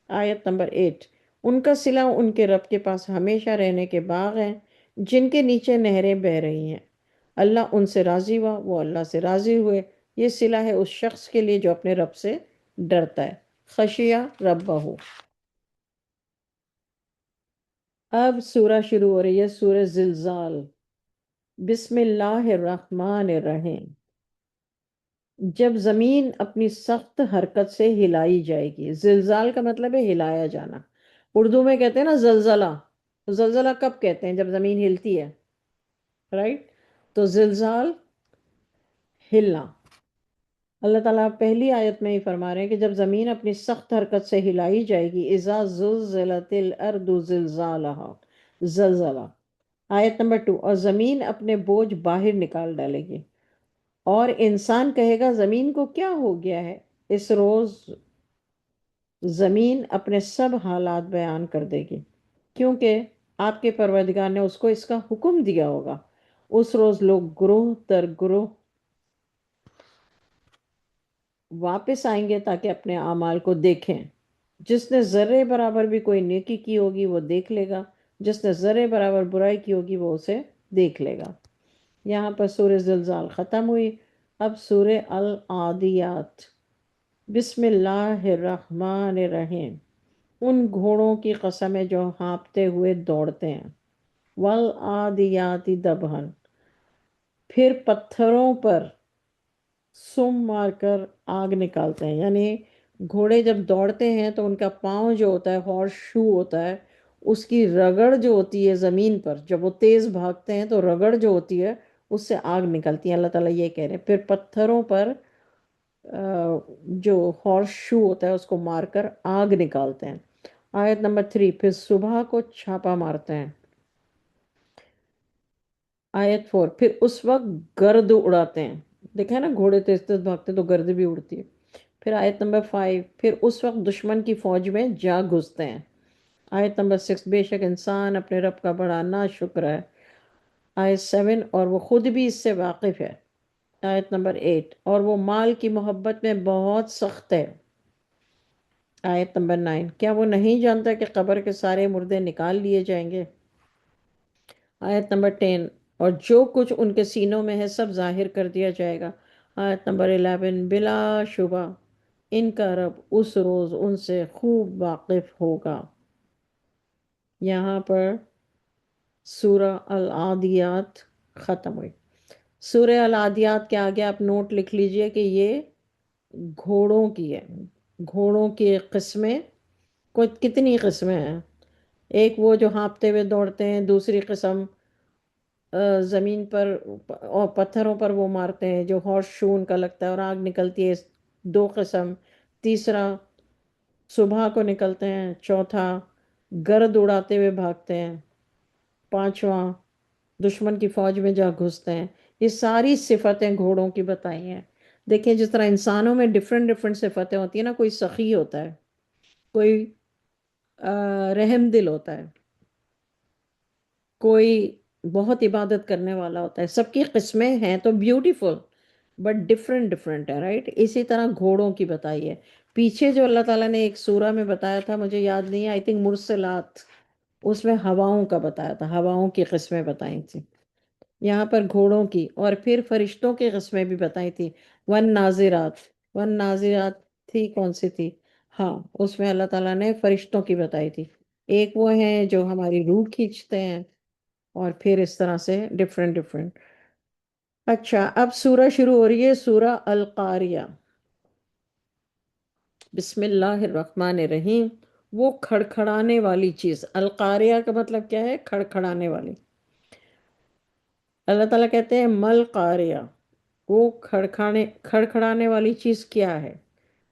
آیت نمبر 8، ان کا صلہ ان کے رب کے پاس ہمیشہ رہنے کے باغ ہیں جن کے نیچے نہریں بہہ رہی ہیں، اللہ ان سے راضی ہوا، وہ اللہ سے راضی ہوئے۔ یہ صلہ ہے اس شخص کے لیے جو اپنے رب سے ڈرتا ہے، خشیہ ربہ۔ اب سورہ شروع ہو رہی ہے، سورہ زلزال، بسم اللہ الرحمن الرحیم۔ جب زمین اپنی سخت حرکت سے ہلائی جائے گی، زلزال کا مطلب ہے ہلایا جانا، اردو میں کہتے ہیں نا زلزلہ، تو زلزلہ کب کہتے ہیں؟ جب زمین ہلتی ہے، رائٹ؟ تو زلزال، ہلنا۔ اللہ تعالیٰ پہلی آیت میں ہی فرما رہے ہیں کہ جب زمین اپنی سخت حرکت سے ہلائی جائے گی، اذا زلزلت الارض زلزالہا، زلزلہ۔ آیت نمبر 2، اور زمین اپنے بوجھ باہر نکال ڈالے گی، اور انسان کہے گا زمین کو کیا ہو گیا ہے؟ اس روز زمین اپنے سب حالات بیان کر دے گی، کیونکہ آپ کے پروردگار نے اس کو اس کا حکم دیا ہوگا۔ اس روز لوگ گروہ در گروہ واپس آئیں گے تاکہ اپنے اعمال کو دیکھیں۔ جس نے ذرے برابر بھی کوئی نیکی کی ہوگی وہ دیکھ لے گا، جس نے ذرے برابر برائی کی ہوگی وہ اسے دیکھ لے گا۔ یہاں پر سورہ زلزال ختم ہوئی۔ اب سورہ العادیات۔ بسم اللہ الرحمن الرحیم۔ ان گھوڑوں کی قسم ہے جو ہانپتے ہوئے دوڑتے ہیں۔ والعادیات دبحن۔ پھر پتھروں پر سم مار کر آگ نکالتے ہیں، یعنی گھوڑے جب دوڑتے ہیں تو ان کا پاؤں جو ہوتا ہے، ہارس شو ہوتا ہے، اس کی رگڑ جو ہوتی ہے زمین پر، جب وہ تیز بھاگتے ہیں تو رگڑ جو ہوتی ہے اس سے آگ نکلتی ہے۔ اللہ تعالیٰ یہ کہہ رہے ہیں پھر پتھروں پر جو ہارس شو ہوتا ہے اس کو مار کر آگ نکالتے ہیں۔ آیت نمبر 3، پھر صبح کو چھاپا مارتے ہیں۔ آیت 4، پھر اس وقت گرد اڑاتے ہیں۔ دیکھا نا گھوڑے تیز تیز بھاگتے تو گرد بھی اڑتی ہے۔ پھر آیت نمبر 5، پھر اس وقت دشمن کی فوج میں جا گھستے ہیں۔ آیت نمبر 6، بے شک انسان اپنے رب کا بڑا ناشکر ہے۔ آیت 7، اور وہ خود بھی اس سے واقف ہے۔ آیت نمبر 8، اور وہ مال کی محبت میں بہت سخت ہے۔ آیت نمبر 9، کیا وہ نہیں جانتا کہ قبر کے سارے مردے نکال لیے جائیں گے؟ آیت نمبر 10، اور جو کچھ ان کے سینوں میں ہے سب ظاہر کر دیا جائے گا۔ آیت نمبر 11، بلا شبہ ان کا رب اس روز ان سے خوب واقف ہوگا۔ یہاں پر سورہ العادیات ختم ہوئی۔ سورہ العادیات کے آگے آپ نوٹ لکھ لیجئے کہ یہ گھوڑوں کی ہے۔ گھوڑوں کی قسمیں کتنی قسمیں ہیں؟ ایک وہ جو ہانپتے ہوئے دوڑتے ہیں، دوسری قسم زمین پر اور پتھروں پر وہ مارتے ہیں جو ہارس شو ان کا لگتا ہے اور آگ نکلتی ہے، دو قسم۔ تیسرا صبح کو نکلتے ہیں۔ چوتھا گرد اڑاتے ہوئے بھاگتے ہیں۔ پانچواں دشمن کی فوج میں جا گھستے ہیں۔ یہ ساری صفتیں گھوڑوں کی بتائی ہیں۔ دیکھیں جس طرح انسانوں میں ڈیفرنٹ ڈیفرنٹ صفتیں ہوتی ہیں نا، کوئی سخی ہوتا ہے، کوئی رحم دل ہوتا ہے، کوئی بہت عبادت کرنے والا ہوتا ہے، سب کی قسمیں ہیں تو بیوٹیفل بٹ ڈفرینٹ ڈفرینٹ ہے، رائٹ؟ اسی طرح گھوڑوں کی بتائی ہے۔ پیچھے جو اللہ تعالیٰ نے ایک سورہ میں بتایا تھا، مجھے یاد نہیں ہے، آئی تھنک مرسلات، اس میں ہواؤں کا بتایا تھا، ہواؤں کی قسمیں بتائی تھی۔ یہاں پر گھوڑوں کی اور پھر فرشتوں کی قسمیں بھی بتائی تھی۔ ون نازرات، ون نازرات تھی کون سی تھی؟ ہاں، اس میں اللہ تعالیٰ نے فرشتوں کی بتائی تھی۔ ایک وہ ہیں جو ہماری روح کھینچتے ہیں، اور پھر اس طرح سے ڈفرینٹ ڈفرینٹ۔ اچھا، اب سورہ شروع ہو رہی ہے، سورہ القاریہ۔ بسم اللہ الرحمن الرحیم۔ وہ کھڑکھڑانے والی چیز، القاریہ کا مطلب کیا ہے؟ کھڑکھڑانے والی۔ اللہ تعالیٰ کہتے ہیں مل قاریہ، وہ کھڑکھڑانے والی چیز کیا ہے؟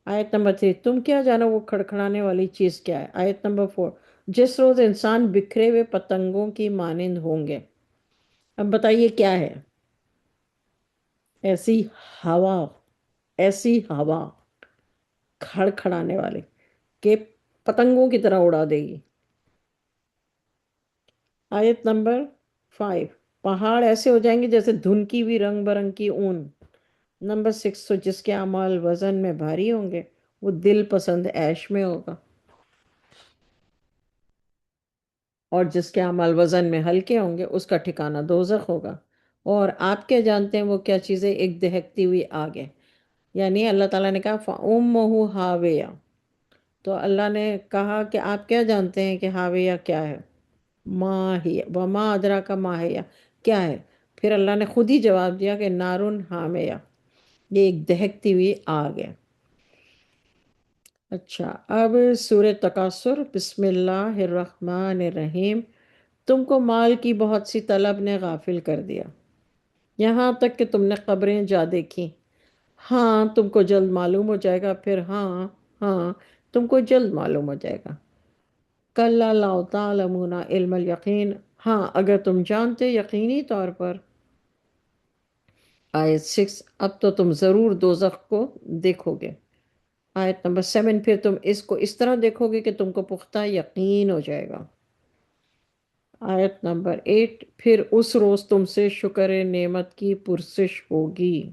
آیت نمبر 3، تم کیا جانو وہ کھڑکھڑانے والی چیز کیا ہے؟ آیت نمبر 4، جس روز انسان بکھرے ہوئے پتنگوں کی مانند ہوں گے۔ اب بتائیے کیا ہے؟ ایسی ہوا، ایسی ہوا کھڑکھڑانے والی کہ پتنگوں کی طرح اڑا دے گی۔ آیت نمبر 5، پہاڑ ایسے ہو جائیں گے جیسے دھنکی ہوئی رنگ برنگ کی اون۔ نمبر 6، تو جس کے اعمال وزن میں بھاری ہوں گے وہ دل پسند عیش میں ہوگا، اور جس کے اعمال وزن میں ہلکے ہوں گے اس کا ٹھکانہ دوزخ ہوگا۔ اور آپ کیا جانتے ہیں وہ کیا چیزیں؟ ایک دہکتی ہوئی آگ ہے۔ یعنی اللہ تعالیٰ نے کہا فَأُمُّهُ ہاویہ، تو اللہ نے کہا کہ آپ کیا جانتے ہیں کہ ہاویہ کیا ہے؟ ما ہی وما ادراک ما ہی، کیا ہے؟ پھر اللہ نے خود ہی جواب دیا کہ نارن حامیہ، یہ ایک دہکتی ہوئی آگ ہے۔ اچھا، اب سورہ تکاثر۔ بسم اللہ الرحمن الرحیم۔ تم کو مال کی بہت سی طلب نے غافل کر دیا، یہاں تک کہ تم نے قبریں جا دیکھی۔ ہاں تم کو جلد معلوم ہو جائے گا، پھر ہاں ہاں تم کو جلد معلوم ہو جائے گا۔ کَلَّا لَوْ تَعْلَمُونَ عِلْمَ الْیقین، ہاں اگر تم جانتے یقینی طور پر۔ آیت 6، اب تو تم ضرور دوزخ کو دیکھو گے۔ آیت نمبر 7، پھر تم اس کو اس طرح دیکھو گے کہ تم کو پختہ یقین ہو جائے گا۔ آیت نمبر 8، پھر اس روز تم سے شکر نعمت کی پرسش ہوگی،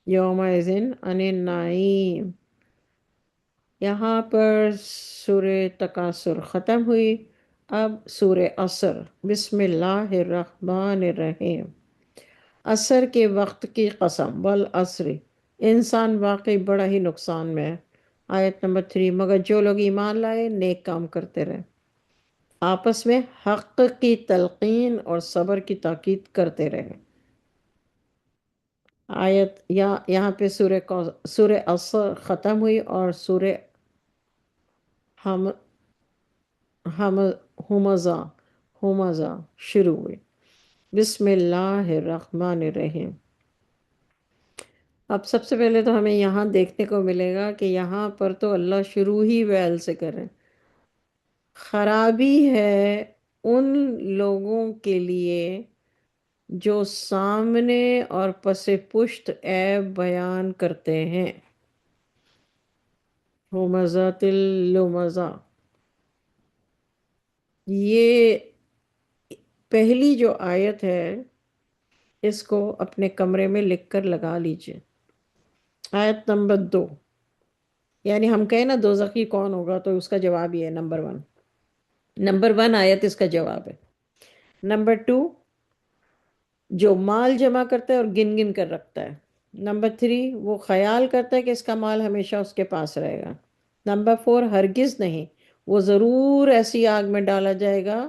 یومئذ عن النعیم۔ یہاں پر سورہ تکاثر ختم ہوئی، اب سورہ عصر۔ بسم اللہ الرحمن الرحیم۔ عصر کے وقت کی قسم، والعصر، انسان واقعی بڑا ہی نقصان میں ہے۔ آیت نمبر 3، مگر جو لوگ ایمان لائے نیک کام کرتے رہے، آپس میں حق کی تلقین اور صبر کی تاکید کرتے رہے۔ آیت یہاں پہ سورہ عصر ختم ہوئی اور سورہ ہم ہم ہمزہ ہمزہ شروع ہوئی۔ بسم اللہ الرحمن الرحیم۔ اب سب سے پہلے تو ہمیں یہاں دیکھنے کو ملے گا کہ یہاں پر تو اللہ شروع ہی ویل سے کرے۔ خرابی ہے ان لوگوں کے لیے جو سامنے اور پس پشت عیب بیان کرتے ہیں۔ ہمزۃ اللمزہ، یہ پہلی جو آیت ہے اس کو اپنے کمرے میں لکھ کر لگا لیجئے۔ آیت نمبر 2، یعنی ہم کہیں نا دوزخی کون ہوگا تو اس کا جواب یہ ہے نمبر 1 آیت اس کا جواب ہے۔ نمبر 2، جو مال جمع کرتا ہے اور گن گن کر رکھتا ہے۔ نمبر 3، وہ خیال کرتا ہے کہ اس کا مال ہمیشہ اس کے پاس رہے گا۔ نمبر 4، ہرگز نہیں، وہ ضرور ایسی آگ میں ڈالا جائے گا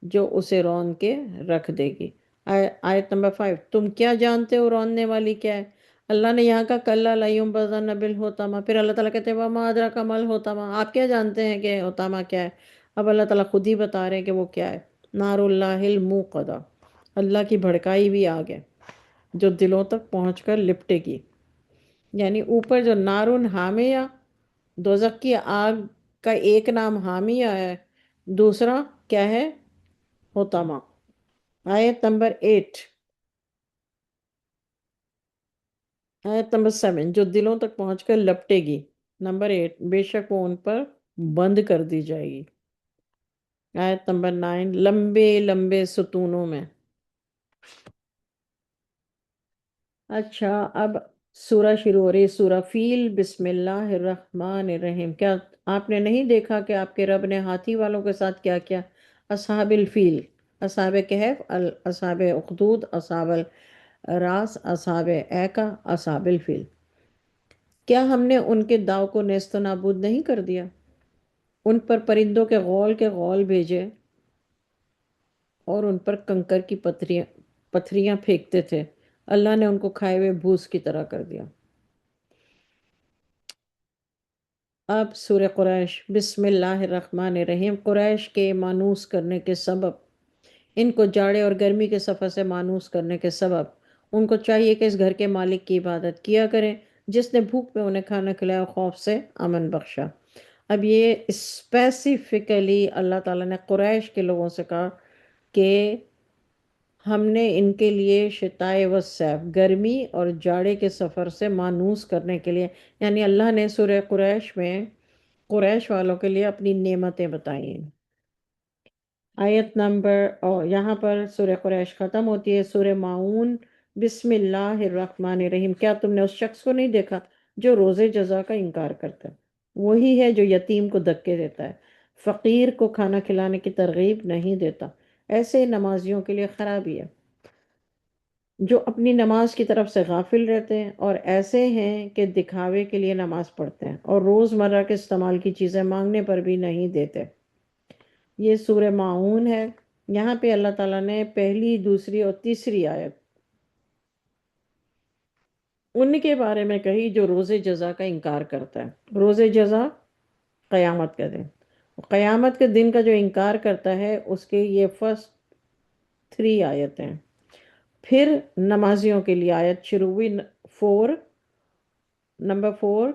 جو اسے رون کے رکھ دے گی۔ آیت نمبر 5، تم کیا جانتے ہو روننے والی کیا ہے؟ اللہ نے یہاں کا کلا لیمبذن بالحطمہ، پھر اللہ تعالیٰ کہتے ہیں وما ادراک ما الحطمہ، آپ کیا جانتے ہیں کہ حطمہ کیا ہے؟ اب اللہ تعالیٰ خود ہی بتا رہے ہیں کہ وہ کیا ہے۔ نار اللہ الموقدہ، اللہ کی بھڑکائی ہوئی آگ ہے جو دلوں تک پہنچ کر لپٹے گی۔ یعنی اوپر جو نارن حامیہ، دوزخ کی آگ کا ایک نام حامیہ ہے، دوسرا کیا ہے؟ حطمہ۔ آیت نمبر 8، آیت نمبر 7، جو دلوں تک پہنچ کر لپٹے گی۔ نمبر 8، بے شک وہ ان پر بند کر دی جائے گی۔ آیت نمبر 9، لمبے لمبے ستونوں میں۔ اچھا، اب سورہ شروع ہو رہی ہے، سورہ فیل۔ بسم اللہ الرحمن الرحیم۔ کیا آپ نے نہیں دیکھا کہ آپ کے رب نے ہاتھی والوں کے ساتھ کیا کیا؟ اصحاب الفیل، اصحاب کہف، اصحاب اخدود، اصحاب الراس، اصحاب ایکا، اصحاب الفیل۔ کیا ہم نے ان کے داؤ کو نیست و نابود نہیں کر دیا؟ ان پر پرندوں کے غول بھیجے اور ان پر کنکر کی پتھریاں پھینکتے تھے، اللہ نے ان کو کھائے ہوئے بھوس کی طرح کر دیا۔ اب سورہ قریش۔ بسم اللہ الرحمن الرحیم۔ قریش کے مانوس کرنے کے سبب، ان کو جاڑے اور گرمی کے سفر سے مانوس کرنے کے سبب، ان کو چاہیے کہ اس گھر کے مالک کی عبادت کیا کریں جس نے بھوک میں انہیں کھانا کھلایا اور خوف سے امن بخشا۔ اب یہ اسپیسیفکلی اللہ تعالیٰ نے قریش کے لوگوں سے کہا کہ ہم نے ان کے لیے شتائے و صیف، گرمی اور جاڑے کے سفر سے مانوس کرنے کے لیے، یعنی اللہ نے سورہ قریش میں قریش والوں کے لیے اپنی نعمتیں بتائی ہیں۔ آیت نمبر، اور یہاں پر سورہ قریش ختم ہوتی ہے۔ سورہ معون۔ بسم اللہ الرحمن الرحیم۔ کیا تم نے اس شخص کو نہیں دیکھا جو روز جزا کا انکار کرتا ہے؟ وہی ہے جو یتیم کو دھکے دیتا ہے، فقیر کو کھانا کھلانے کی ترغیب نہیں دیتا۔ ایسے نمازیوں کے لیے خرابی ہے جو اپنی نماز کی طرف سے غافل رہتے ہیں، اور ایسے ہیں کہ دکھاوے کے لیے نماز پڑھتے ہیں اور روز مرہ کے استعمال کی چیزیں مانگنے پر بھی نہیں دیتے۔ یہ سورہ معون ہے۔ یہاں پہ اللہ تعالیٰ نے پہلی، دوسری اور تیسری آیت ان کے بارے میں کہی جو روز جزا کا انکار کرتا ہے۔ روز جزا قیامت کا دن، قیامت کے دن کا جو انکار کرتا ہے اس کے یہ فرسٹ 3 آیتیں۔ پھر نمازیوں کے لیے آیت شروع ہوئی، نمبر 4،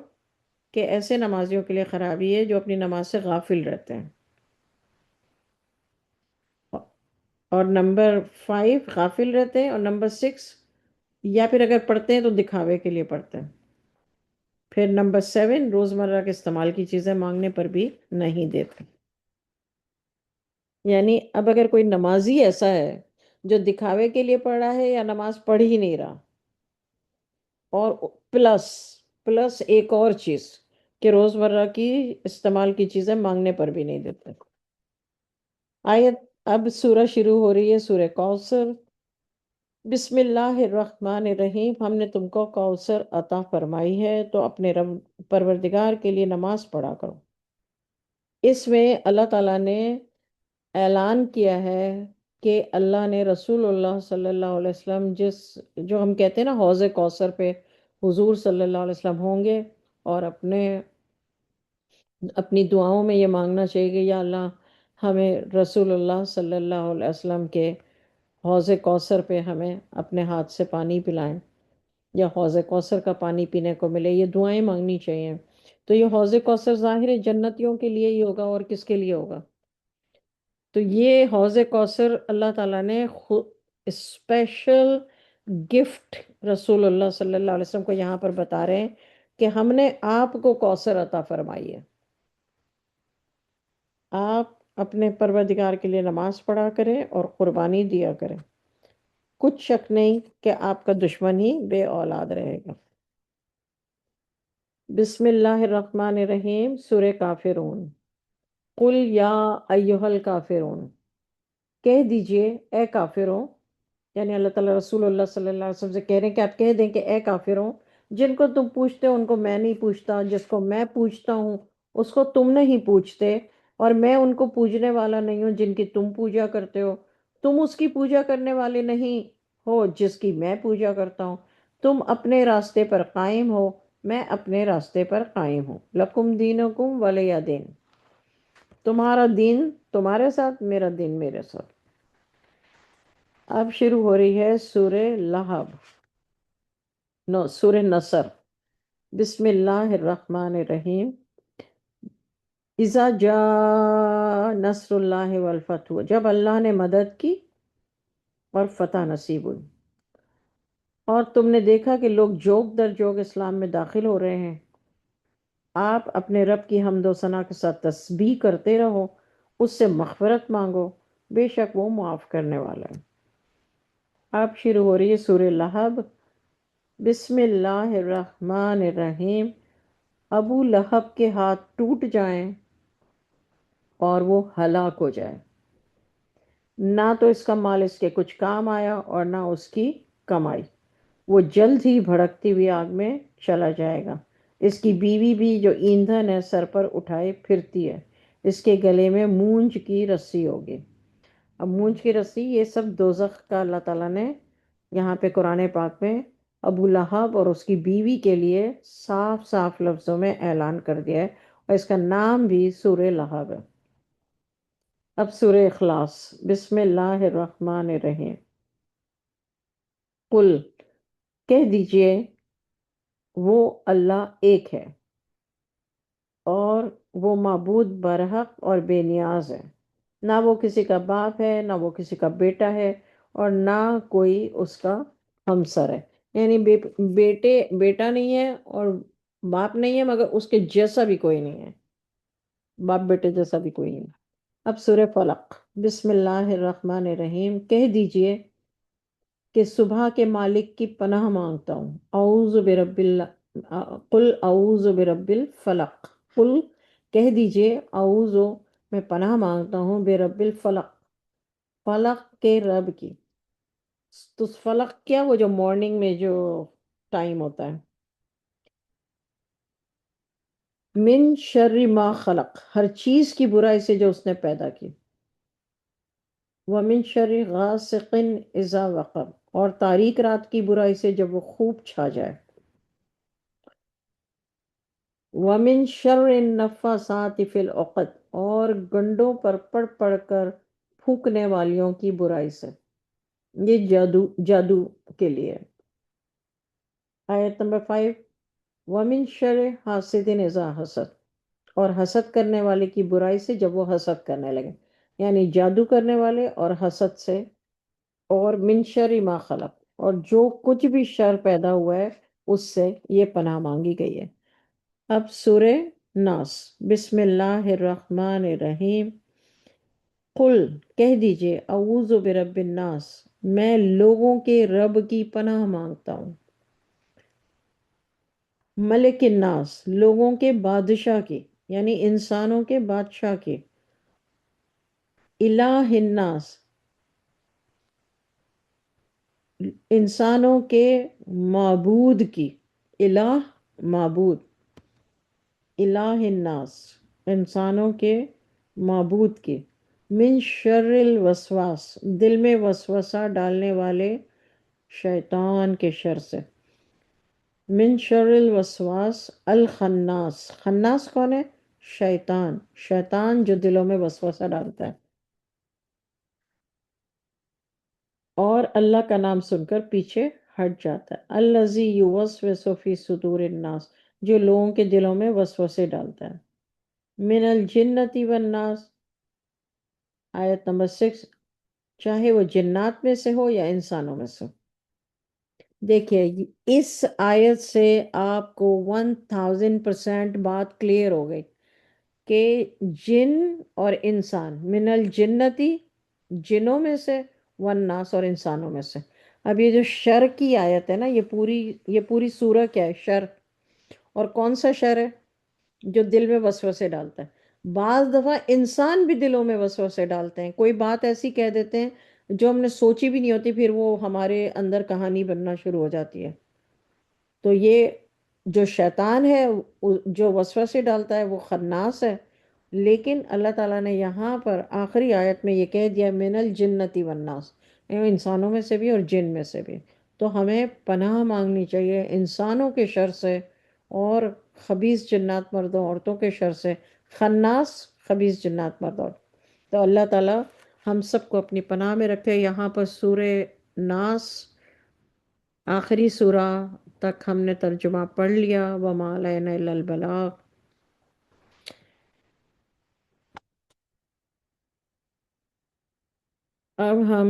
کہ ایسے نمازیوں کے لیے خرابی ہے جو اپنی نماز سے غافل رہتے ہیں، اور نمبر 5 غافل رہتے ہیں، اور نمبر 6 یا پھر اگر پڑھتے ہیں تو دکھاوے کے لیے پڑھتے ہیں۔ پھر نمبر 7 روزمرہ کے استعمال کی چیزیں مانگنے پر بھی نہیں دیتے۔ یعنی اب اگر کوئی نمازی ایسا ہے جو دکھاوے کے لیے پڑھ رہا ہے یا نماز پڑھ ہی نہیں رہا، اور پلس پلس ایک اور چیز کہ روزمرہ کی استعمال کی چیزیں مانگنے پر بھی نہیں دیتے۔ آیت اب سورہ شروع ہو رہی ہے، سورہ کوثر۔ بسم اللہ الرحمن الرحیم، ہم نے تم کو کوثر عطا فرمائی ہے تو اپنے رب پروردگار کے لیے نماز پڑھا کرو۔ اس میں اللہ تعالیٰ نے اعلان کیا ہے کہ اللہ نے رسول اللہ صلی اللہ علیہ وسلم جو ہم کہتے ہیں نا حوض کوثر پہ حضور صلی اللہ علیہ وسلم ہوں گے، اور اپنی دعاؤں میں یہ مانگنا چاہیے کہ یا اللہ ہمیں رسول اللہ صلی اللہ علیہ وسلم کے حوض کوثر پہ ہمیں اپنے ہاتھ سے پانی پلائیں، یا حوض کوثر کا پانی پینے کو ملے، یہ دعائیں مانگنی چاہیے۔ تو یہ حوض کوثر ظاہر ہے جنتیوں کے لیے ہی ہوگا، اور کس کے لیے ہوگا؟ تو یہ حوض کوثر اللہ تعالیٰ نے خود اسپیشل گفٹ رسول اللہ صلی اللہ علیہ وسلم کو یہاں پر بتا رہے ہیں کہ ہم نے آپ کو کوثر عطا فرمائی ہے، آپ اپنے پروردگار کے لیے نماز پڑھا کریں اور قربانی دیا کریں، کچھ شک نہیں کہ آپ کا دشمن ہی بے اولاد رہے گا۔ بسم اللہ الرحمن الرحیم، سورہ کافرون۔ قل یا ایہا الکافرون، کہہ دیجئے اے کافروں، یعنی اللہ تعالیٰ رسول اللہ صلی اللہ علیہ وسلم سے کہہ رہے ہیں کہ آپ کہہ دیں کہ اے کافروں، جن کو تم پوچھتے ہو ان کو میں نہیں پوچھتا، جس کو میں پوچھتا ہوں اس کو تم نہیں پوچھتے، اور میں ان کو پوجنے والا نہیں ہوں جن کی تم پوجا کرتے ہو۔ تم اس کی پوجا کرنے والے نہیں ہو جس کی میں پوجا کرتا ہوں۔ تم اپنے راستے پر قائم ہو، میں اپنے راستے پر قائم ہوں۔ لکم دینکم ولی دین، تمہارا دین تمہارے ساتھ، میرا دین میرے ساتھ۔ اب شروع ہو رہی ہے سورہ لہب، نو سورہ نصر۔ بسم اللہ الرحمن الرحیم۔ اذا جاء نصر اللہ والفتح، جب اللہ نے مدد کی اور فتح نصیب ہوئی، اور تم نے دیکھا کہ لوگ جوگ در جوگ اسلام میں داخل ہو رہے ہیں، آپ اپنے رب کی حمد و ثنا کے ساتھ تسبیح کرتے رہو، اس سے مغفرت مانگو، بے شک وہ معاف کرنے والا ہے۔ اب شروع ہو رہی ہے سورہ لہب۔ بسم اللہ الرحمن الرحیم۔ ابو لہب کے ہاتھ ٹوٹ جائیں اور وہ ہلاک ہو جائے، نہ تو اس کا مال اس کے کچھ کام آیا اور نہ اس کی کمائی، وہ جلد ہی بھڑکتی ہوئی آگ میں چلا جائے گا۔ اس کی بیوی بھی جو ایندھن ہے سر پر اٹھائے پھرتی ہے، اس کے گلے میں مونج کی رسی ہوگی۔ اب مونج کی رسی، یہ سب دوزخ کا اللہ تعالیٰ نے یہاں پہ قرآن پاک میں ابو لہب اور اس کی بیوی کے لیے صاف صاف لفظوں میں اعلان کر دیا ہے، اور اس کا نام بھی سورہ لہب ہے۔ اب سورہ اخلاص۔ بسم اللہ الرحمن الرحیم۔ قل، کہہ دیجئے وہ اللہ ایک ہے، اور وہ معبود برحق اور بے نیاز ہے، نہ وہ کسی کا باپ ہے، نہ وہ کسی کا بیٹا ہے، اور نہ کوئی اس کا ہمسر ہے، یعنی بیٹا نہیں ہے اور باپ نہیں ہے، مگر اس کے جیسا بھی کوئی نہیں ہے، باپ بیٹے جیسا بھی کوئی نہیں۔ اب سورہ فلق۔ بسم اللہ الرحمن الرحیم، کہہ دیجئے کہ صبح کے مالک کی پناہ مانگتا ہوں، اعوذ برب اللہ، قل اعوذ برب الفلق۔ قل، کہہ دیجئے اعوذ، میں پناہ مانگتا ہوں، برب الفلق، فلق کے رب کی۔ تو فلق کیا؟ وہ جو مارننگ میں جو ٹائم ہوتا ہے۔ من شر ما خلق، ہر چیز کی برائی سے جو اس نے پیدا کی۔ ومن شر غاسق اذا وقب، اور تاریک رات کی برائی سے جب وہ خوب چھا جائے۔ ومن شر النفاثات فی العقد، اور گنڈوں پر پڑھ پڑھ کر پھونکنے والیوں کی برائی سے۔ یہ جادو کے لیے۔ آیت نمبر 5۔ ومن شر حاسد اذا حسد، اور حسد کرنے والے کی برائی سے جب وہ حسد کرنے لگے، یعنی جادو کرنے والے اور حسد سے۔ اور من شر ما خلق، اور جو کچھ بھی شر پیدا ہوا ہے اس سے یہ پناہ مانگی گئی ہے۔ اب سورہ ناس۔ بسم اللہ الرحمن الرحیم۔ قل کہہ دیجئے اعوذ برب الناس، میں لوگوں کے رب کی پناہ مانگتا ہوں، ملک الناس لوگوں کے بادشاہ کی، یعنی انسانوں کے بادشاہ کی، الہ الناس انسانوں کے معبود کی، الہ معبود، الہ الناس انسانوں کے معبود کی، من شر الوسواس دل میں وسوسہ ڈالنے والے شیطان کے شر سے، من شر الوسواس الخناس، خناس کون ہے؟ شیطان، شیطان جو دلوں میں وسوسہ ڈالتا ہے، اور اللہ کا نام سن کر پیچھے ہٹ جاتا ہے، الذی یوسوس فی صدور الناس جو لوگوں کے دلوں میں وسوسے ڈالتا ہے، من الجنتی والناس آیت نمبر 6، چاہے وہ جنات میں سے ہو یا انسانوں میں سے۔ دیکھیے اس آیت سے آپ کو 1000% بات کلیئر ہو گئی کہ جن اور انسان، من الجنتی جنوں میں سے، والناس اور انسانوں میں سے۔ اب یہ جو شر کی آیت ہے نا، یہ پوری سورہ کیا ہے؟ شر۔ اور کون سا شر ہے؟ جو دل میں وسوسے ڈالتا ہے۔ بعض دفعہ انسان بھی دلوں میں وسوسے ڈالتے ہیں، کوئی بات ایسی کہہ دیتے ہیں جو ہم نے سوچی بھی نہیں ہوتی، پھر وہ ہمارے اندر کہانی بننا شروع ہو جاتی ہے۔ تو یہ جو شیطان ہے جو وسوسے ڈالتا ہے وہ خناس ہے، لیکن اللہ تعالیٰ نے یہاں پر آخری آیت میں یہ کہہ دیا من الجنتی والناس، یعنی انسانوں میں سے بھی اور جن میں سے بھی۔ تو ہمیں پناہ مانگنی چاہیے انسانوں کے شر سے، اور خبیث جنات مردوں عورتوں کے شر سے، خناس خبیث جنات مرد عورت۔ تو اللہ تعالیٰ ہم سب کو اپنی پناہ میں رکھے۔ یہاں پر سورہ ناس آخری سورہ تک ہم نے ترجمہ پڑھ لیا، وما علینا الا البلاغ۔ اب ہم